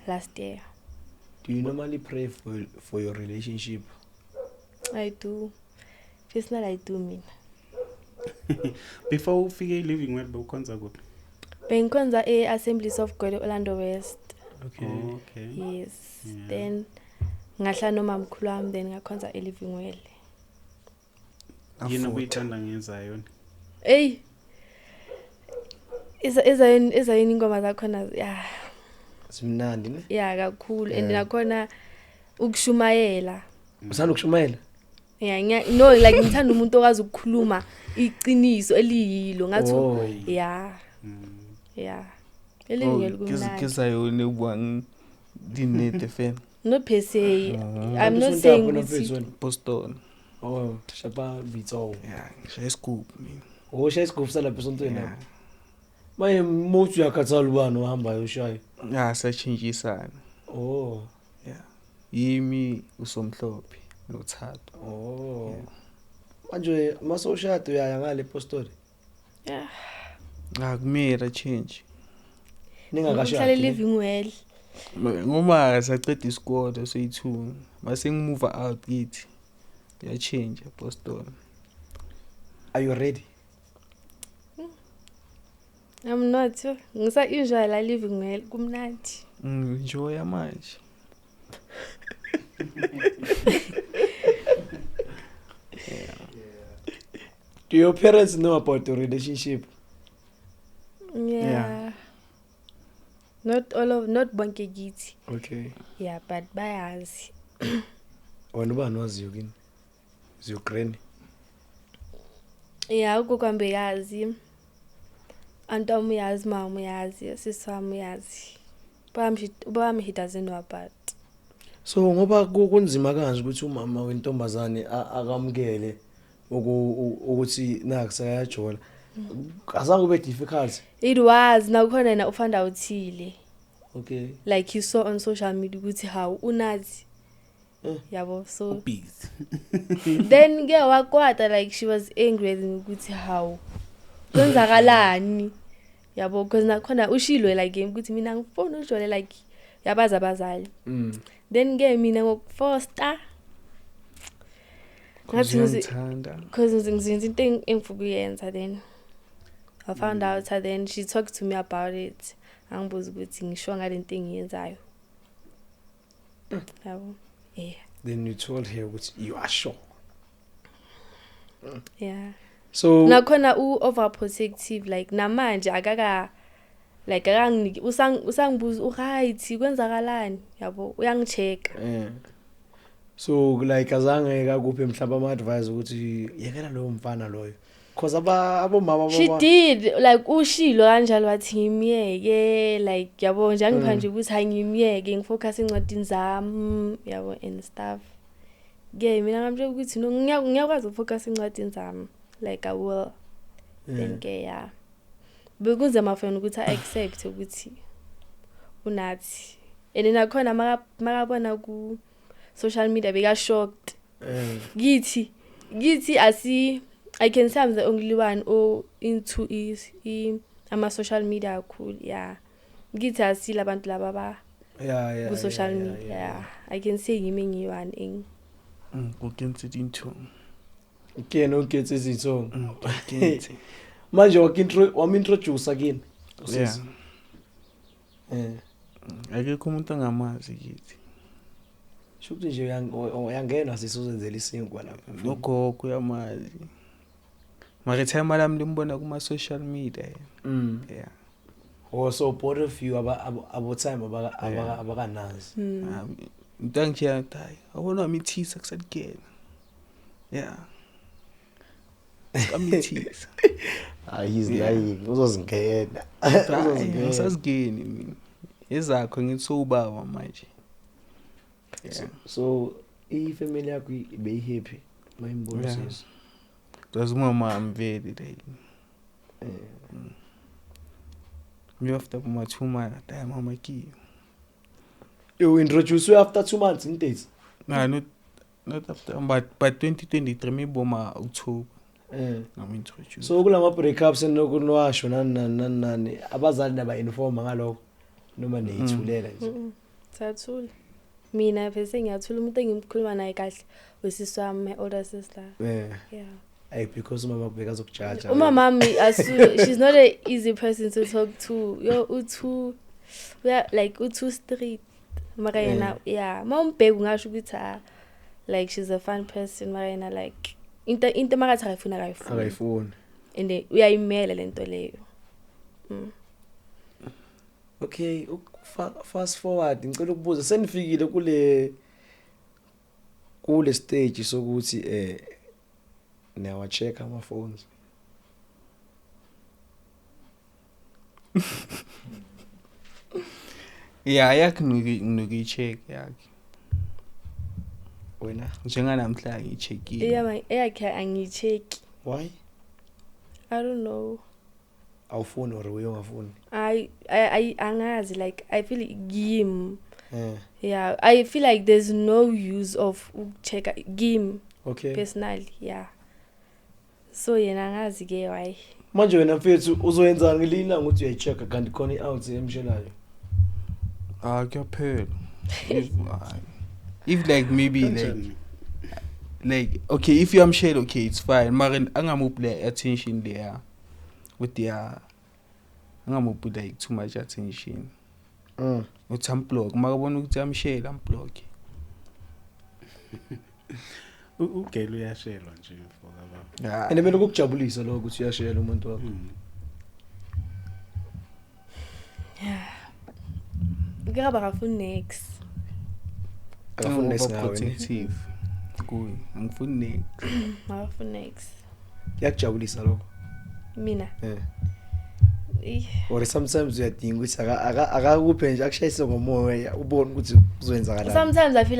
last year. Do you normally pray for your relationship? I do. Personally, I do mean. Before ufike living well bewukhonza kuphi? Bengikhonza Assemblies of God Orlando West. Okay. Oh, okay. Yes. Yeah. Then ngahlala nomamkhulu wami then ngakhonza living well. Yini obuyithanda ngeZion? Hey. Iza ingoma zakhona yeah. Simnandi ne? Yeah, kakhulu and nakhona ukushumayela. Usanda ukushumayela? Yeah, no like ngithanda umuntu okwazi ukukhuluma iqiniso eliyilo ngathi yeah. Yeah. Elingelo kumnandi. Kizayone ubang dinete fan. Not per se. I'm not saying it's Boston. Oh, shapa bitso. Yeah, she scoop mina. Oh, she scoop sala personto na. Maye motu yakathala ubani ohamba ushayo. Yeah, sachinjisana. Oh. Yeah. Yimi usomhlophe noThathu. Oh. Manje masoshado yaya ngale postori. yeah. Akumira change. Ngihlale living well. Ngoma saqeda isikole soyi2 mase ngimove out kithi. Ya change Boston. Are you ready? I'm not. Ngisa usually living well kumnandi. Enjoy manje. Do your parents know about your relationship? Yeah. Not bonke githi. Okay. Yeah, but bayazi. Wena ubani waziyo kini? Ziyo granny. Yeah, ugokwambe yazi. Antom yazi, mama yazi, siswami yazi. Bami he doesn't know about. So ngoba kunzima kanje ukuthi umama wentombazane akamukele ukuthi nakusayajola. Azange ube difficult. It was nakhona na ufanda uthile. Okay. Like you saw on social media ukuthi how unazi. Yabo so Busy. then ke wakwata like she was angry ukuthi how kwenzakalani. Yabo because nakhona ushilwe like game ukuthi mina ngifuna ujole like yabaza abazali. Then ke mina ngokufoster because ngizinza into engifuna ukuyenza then I found out and then she talked to me about it. Angibuza ukuthi ngisho ngalento engiyenzayo. Yabo. Yeah. Then you told her ukuthi you are sure. Yeah. So nakhona overprotective like namanje akaka like akanginiki usangibuza right kwenzakalani yabo uyangichecka. So like azange akuphe mhlaba ama advice ukuthi yekela lo mfana loyo because abomama she did like ushilo kanjalo wathi ngimiyeke like yabo njengipha nje ukuthi hangimiyeke ngifocus encwadini zami yabo and stuff. Ke mina ngamtshela ukuthi no ngiyakwazi ukufocus encwadini zami like I will. Then ke yeah. Bekuze mafana ukuthi I accept ukuthi unathi. And nakhona makabona ku social media beka shocked. Githi I can say I'm the only one into ama social media cool yeah. Githi asi labantu laba ba ku social media. Yeah. I can say yimi ngiyiwani eng. Ukwenza into. Ukena ukethe izinto. Manje wamintroduce again. Yeah. Akekho umuntu angamazi kithi. Shukuthi nje uyangena sisuzenzela isinkwa lapha. Nogogo yamazi. Mara time lami limbona kuma social media. Yeah. Also both of you abo time abakanazi. Ngitangitshela hayi awona mithisa kusadikena. Yeah. Kamithisa. He's lying. Uzozingena. Usazigeni mina. Ezakho ngithi sobaba manje. Yeah. So ifamily yakho ibe happy mayimbona sisi. That's mama I'm very like. Me after my 2 months time mama ki. You introduce after 2 months in dates. Nah, not after, but 2023 maybe October. I'm introduced. So kulama breakups enokunwasho nani abazali naba inform ngalokho noma neyithulela nje. Sathula. Mina bese ngiyathula umuntu engimkhuluma naye kahle wesisi wami, my older sister. Yeah. Hey, because mama kubeka zokujaja. Mami she's not an easy person to talk to. We are like too street. Mara yena yeah, mawumbheka ungasho ukuthi like she's a fun person, mara yena like into makathi akayifuna. And uyayimela lento leyo. Okay, fast forward ngicela ukubuza senifikile kule stage sokuthi nawa check ama phones. Yeah, yakhe check yakhe. Wena Njenganamhla ngicheckile. Yeah, yakhe angicheck. Why? I don't know. Awufuni or uyongafuni? I angazi, like I feel game. Yeah, I feel like there's no use of check game. Okay. Personally, yeah. So yena angazi ke why. Manje wena mfethu uzoyenza ngelinye ukuthi uyayichecka kanti khona i-out emshelayo. Kuyaphela. If like maybe like okay, if you am shared, okay, it's fine. Mara angamupla attention there with their angamupla like too much attention. Uthi unblock, mara bona ukuthi am share, unblock. Ugelo uyashelwa nje mfoka baba. And bese ukujabulisa lokho ukuthi uyashela umuntu wakho. Yeah. Ngaba ngafuna next. Akafuna next ngawe. Protective. Kuyi, ngifuna next. Ngafuna next. Yakujabulisa lokho. Mina. Or sometimes uyadinga ukuthi akakuphe nje akushayise ngomoya ubone ukuthi kuzoyenzakalani. Sometimes I feel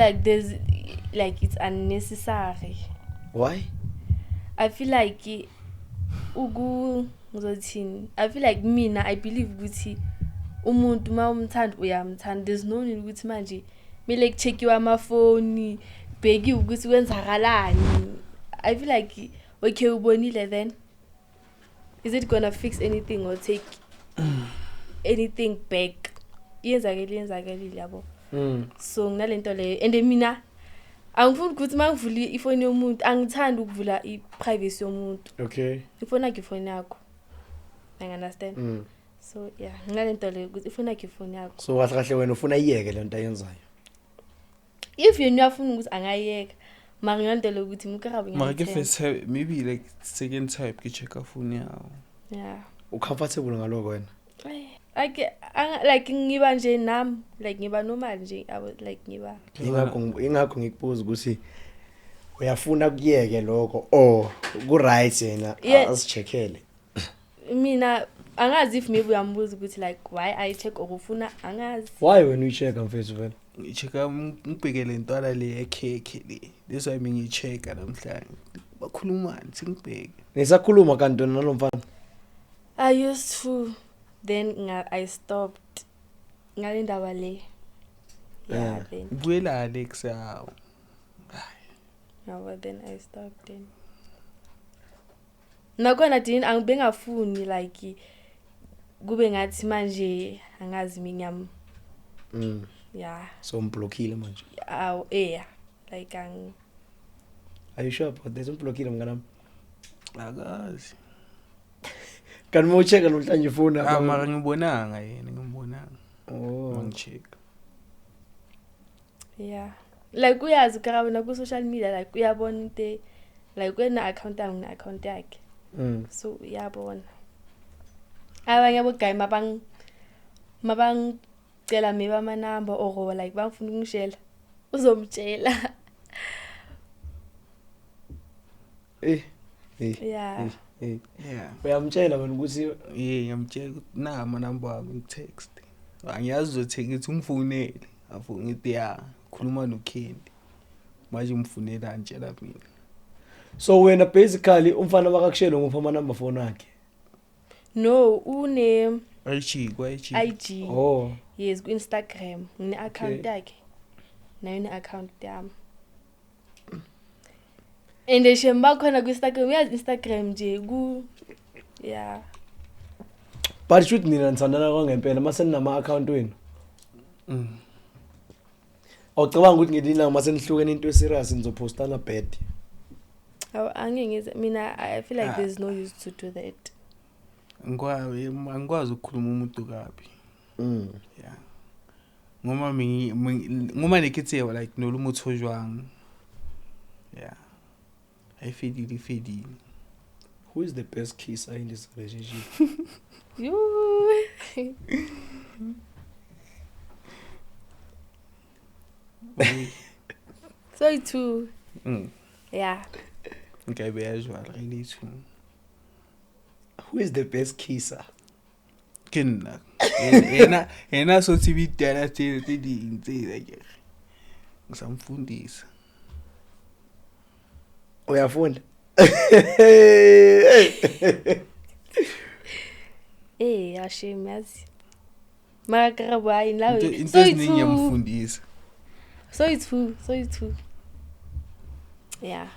like it's unnecessary. Why? I feel like I feel like mina I believe ukuthi umuntu mawumthanda uyamthanda. There's no need ukuthi manje like check your phone bheki ukuthi kwenzakalani. I feel like okay ubonile then is it gonna fix anything or take anything back? Yenzakeli yabo. So nginalento leyo and mina angifuni ukuthi mangivula ifoni yomuntu angithanda ukuvula iprivacy yomuntu. Okay. Ifoni yakhe ifoni yakho. I understand. So yeah, nginalento leyo ukuthi ifoni yakhe ifoni yakho. So kahle wena ufuna iyeke lento ayenzayo. If you uyafuna ukuthi angayeka mara nginalento leyo ukuthi mukarabi Mara ke first maybe like second type ke check phone yawo. Yeah. Ucomfortable ngaloko wena? Like ngiba nje nami like ngiba normal nje I was like ngiba ingakho ngikubuza ukuthi uyafuna kuyeke lokho or ku right yena asicheckele. Mina angazi if maybe uyambuza ukuthi like why I check okufuna angazi. Why when you check mfethu vele? Ngichecka ngibhekele intwana le ekhekhe le. This why mina ngichecka namhlanje. Bakhulumani singibheke. Nisakhuluma kanti nalomfana? I used to, then I stopped. Ngalindaba le. Yeah, then. Ngibuyela Alex yawo. No, but then I stopped then. Nakona dini angibengafuni like kube ngathi manje angazi minyam. Yeah. So mblockile manje. Yeah. Like Are you sure about this? Mblockile mnganami. Akazi. Kan mo check namhlanje ifoni yakho? Mara ngibonanga yena ngimbonanga. Mangicheck. Yeah. Like uyazi karabona ku social media like uyabona into like wena account yami na account yakhe. So uyabona. Abanye abogayi mabang cela maybe ama number or like bangifuna ukungishela uzomtshela. Yeah. Uyamtshela wena ukuthi ngiyamtshela ukuthi na ama number wami text. Angiyazi uzotheka ukuthi ungifonele. Afu ngithi ya khuluma noKendi. Manje umfonela antshela mina. So wena basically umfana bakakushela ngupha ama number phone akhe? No, IG. Oh. Yes, ku-Instagram. Ngine-account yakhe. Nayo ine-account yami. And shem bakhona ku-Instagram. Uyazi Instagram nje yeah. But shoot nina nithandana kwangempela mase ninama-account wenu. Awucabanga ukuthi ngelinye mase nihlukene into serious nizopostana bad. Mina I feel like there's no use to do that. Angikwazi ukukhuluma umuntu kabi. Yeah. Ngoma nekitsewa like nolumutho jwang. Yeah. Fedile. Who is the best kisser in this relationship? You. So too. Yeah. Okay, be usual really too. Who is the best kisser? Kinna. Yena so TV dala tidi like. Ngisamfundisa. Uyafunda? Ashemazi. Mara hayi la. Into eziningi yamfundisa. So it's who? Yeah.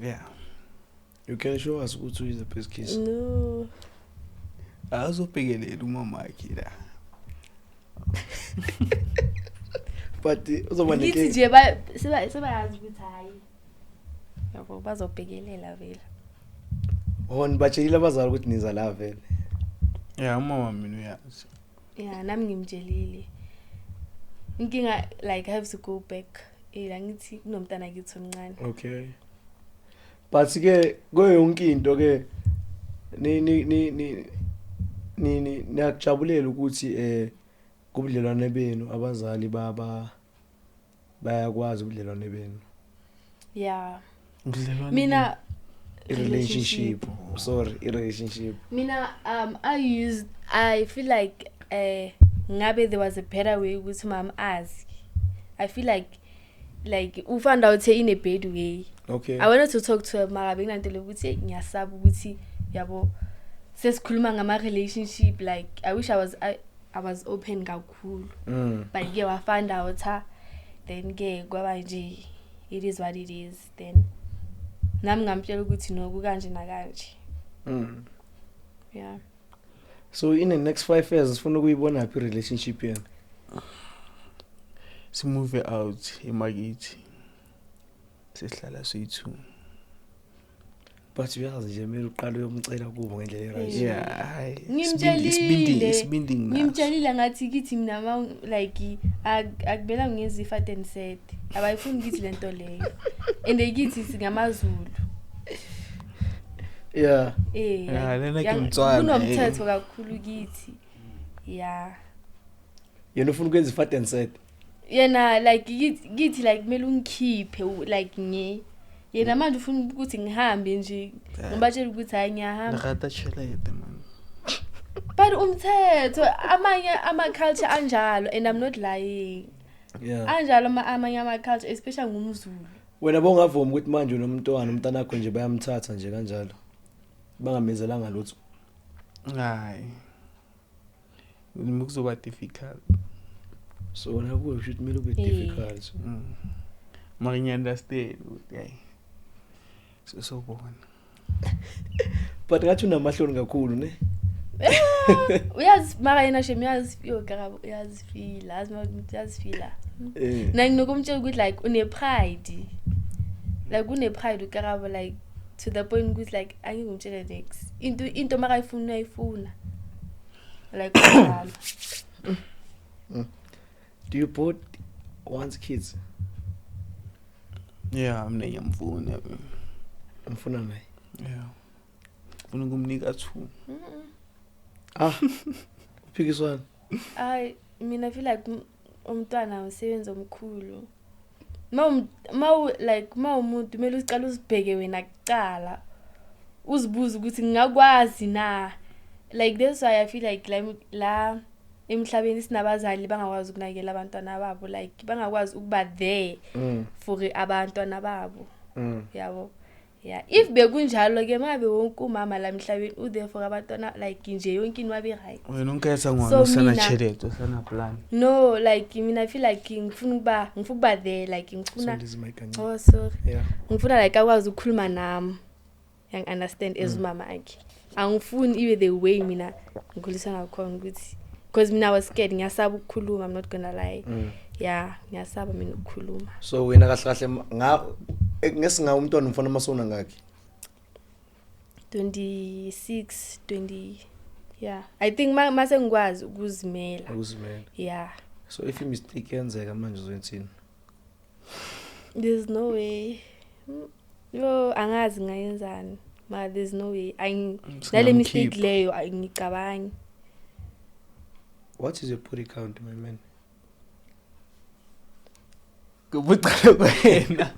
Yeah. You can show us who is the best kisser? No. Azobhekelela umama wakhe la. But uzoba ngithi neke nje sebayazi ukuthi hayi. Yabo bazobhekelela vela. Hon batshelile abazali ukuthi niza la vele. Yeah, umama mina uyazi. Yeah, nami ngimtshelile. Inkinga like I have to go back. Ngithi kunomntana kithi omncane. Okay. But ke yonke into ke ni niyakujabulela ukuthi kubudlelwane benu abazali bayakwazi ubudlelwane benu. Yeah. Ubudlelwane Mina relationship. Sorry, relationship. Mina I feel like ngabe there was a better way ukuthi mama ask. I feel like u found out in a bad way. Okay. I wanted to talk to her mara benginantele ukuthi ngiyasaba ukuthi yabo sesikhuluma ngama relationship like I wish I was open kakhulu. But ke wa find out then ke kwaba nje it is what it is then nami ngamtshela ukuthi no kukanje nakanje. Yeah. So in the next 5 years sifuna ukuyibona phi relationship yenu? Si move out emakithi. Sesihlala soyi2. But uyazi nje mele uqale uyomcela kubo ngendlela right. Yeah. Ngimtshelile. Ngimtshelile ngathi kithi mina like akubela ngenza ifat and set. Abayifuni kithi lento leyo. And kithi singamazulu. Yeah. Lena kimtswana. Kunomthetho kakhulu kithi. Yeah. Yena ufuna ukwenza ifat and set. Yena like kithi like kumele ungikhiphe like yena manje ufuna ukuthi ngihambe nje ngibatshela ukuthi hayi ngiyahamba. Ngata chelete man. But umthetho amanye culture anjalo and I'm not lying. Yeah. Anjalo amanye culture especially ngumZulu. Wena bongavuma ukuthi manje umntana wakho nje bayamthatha nje kanjalo. Bangamenzelanga lutho. Hayi. Kuzoba difficult. So wena kuwe should kumele kube difficult. Mara understand ukuthi so bona. But ngathi unamahloni kakhulu ne? Uyazi mara yena shemiyazi yogarabo uyazifila azifila. Na nginokumtshela ukuthi like une pride. Like une pride ugarabo like to the point ukuthi like angingumtshela next. Into mara ayifuna. Like Do you both want kids? Yeah, I'm ngiyamfuna. Umfuna naye. Yeah. Ufuna ukumnika 2. Uphikiswana. Mina I feel like umntwana usebenza omkhulu. Ma umuntu kumele uqale uzibheke wena kuqala. Uzibuza ukuthi ngingakwazi na. Like that's why I feel like la emhlabeni sinabazali bangakwazi ukunakela abantwana babo like bangakwazi ukuba there for abantwana babo. Yabo. Yeah, if bekunjalo ke mabe wonke umama la emhlabeni ude for abantwana like nje yonke into wabe right. wena unketha ngwana So usana mina- chelete usana plan No, like mina I feel like ngifuna ukuba there like ngifuna This is my kancane. oh sorry. Yeah. Ngifuna like akwazi ukukhuluma nami. Yang understand as umama akhe. Angifuni ibe the way mina ngikhulisa ngakhona ukuthi because mina I was scared ngiyasaba ukukhuluma, I'm not gonna lie. Yeah, ngiyasaba mina ukukhuluma. So wena kahle kahle ngesinga umntwana umfana amasona ngakhe. 26, 20. Yeah. I think mase ngikwazi ukuzimela. Uzimela. Yeah. So if mistake yenzeka manje uzoyithini? There's no way. Yo, angazi ngayenzani. Ma there's no way. Nale mistake leyo angicabangi. What is your body count, my man? kubucala kwena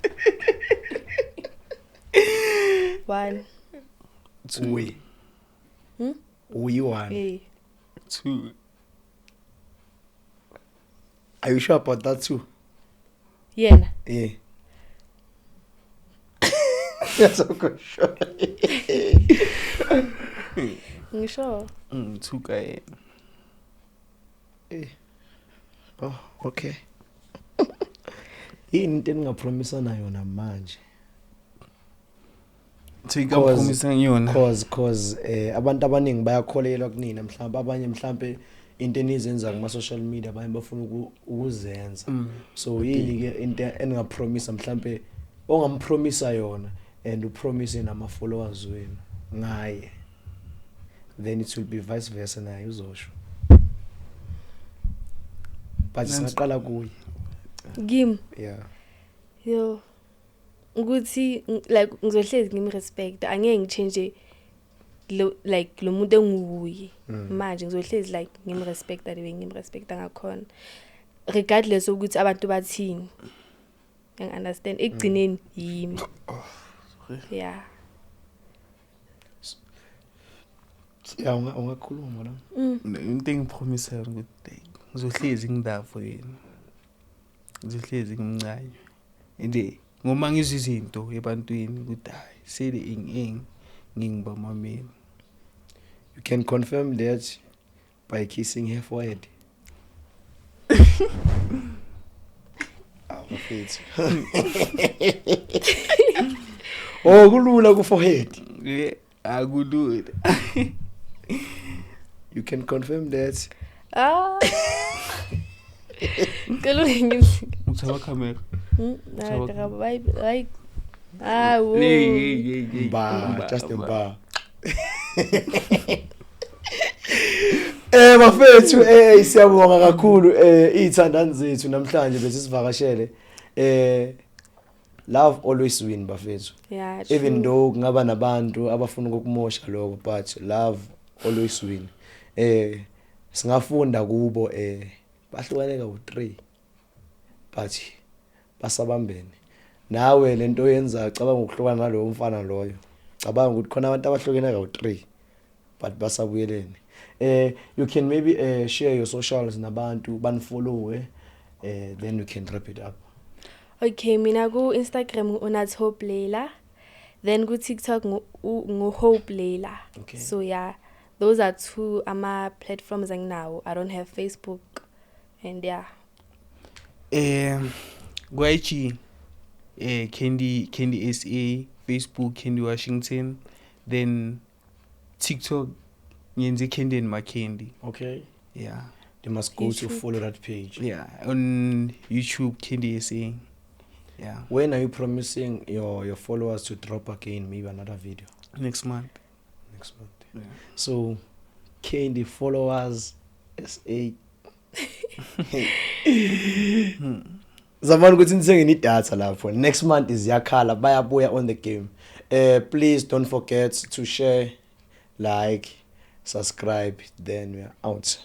1. We. We one. Hey. 2 Are you sure about that too? Yena. Yeah. That's so sure. Ngisho. 2 ka yena Oh, okay. Yini into engingapromisana yona manje? Thikaphumisa ngiyona Cause abantu abaningi bayakholelwa kunina mhlawumbe abanye mhlawumbe into enizenza kuma social media abanye bafuna ukuzenza. So yini ke into engingapromisa mhlawumbe ongampromisa yona and upromise nama followers wenu ngaye. Then it will be vice versa naye uzosho. But singaqala kuye. Gim. Yeah. Yo. Ukuthi like ngizohlezi ngimrespect. Angeke ngichange like lo muntu enguye. Manje ngizohlezi like ngimrespect ade ngimrespecta ngakhona. Regardless ukuthi abantu bathini. You understand? Ekugcineni yimi. Yeah. Yeah, ungakhuluma la. into engipromise ukuthi ngizohlezi ngindafo yena ngizohlezi ngimncane ende ngoma ngizwe izinto ebantwini ukuthi hayi sele ngingibamameli. You can confirm that by kissing her forehead. Mfethu. Oh kulula ku forehead. Akulula. You can confirm that. Kalau ngimsi. Uthaba camera. Like wo. Ba, just a bar. Mafethu siyabonga kakhulu izithandani zethu namhlanje bese sivakashele love always win bafethu. Yeah. Even though kungaba nabantu abafuna ukumosha lokho but love always win. Singafunda kubo bahlukaneka u3 but basabambene. Nawe lento yenza cabanga ukuhlukana nalowo mfana loyo. Cabanga ukuthi khona abantu abahlukeneka u3 but basabuyelene. You can maybe share your socials nabantu banfollow then you can wrap it up. Okay, mina ku Instagram unathi Hope Leila. Then ku TikTok ngu Hope Leila. Okay. So yeah, those are two platforms now. I don't have Facebook and yeah. Guaichi Candy SA, Facebook Candy Washington, then TikTok Nyenze Candy and Makendi. Okay. Yeah. They must go to follow that page. Yeah, on YouTube Candy SA. Yeah. When are you promising your followers to drop again maybe another video? Next month. Next month. Yeah. So Candy followers SA. Zamani ukuthi nithenge ni data lapho. Next month is yakhala bayabuya on the game. Please don't forget to share, like, subscribe, then we are out.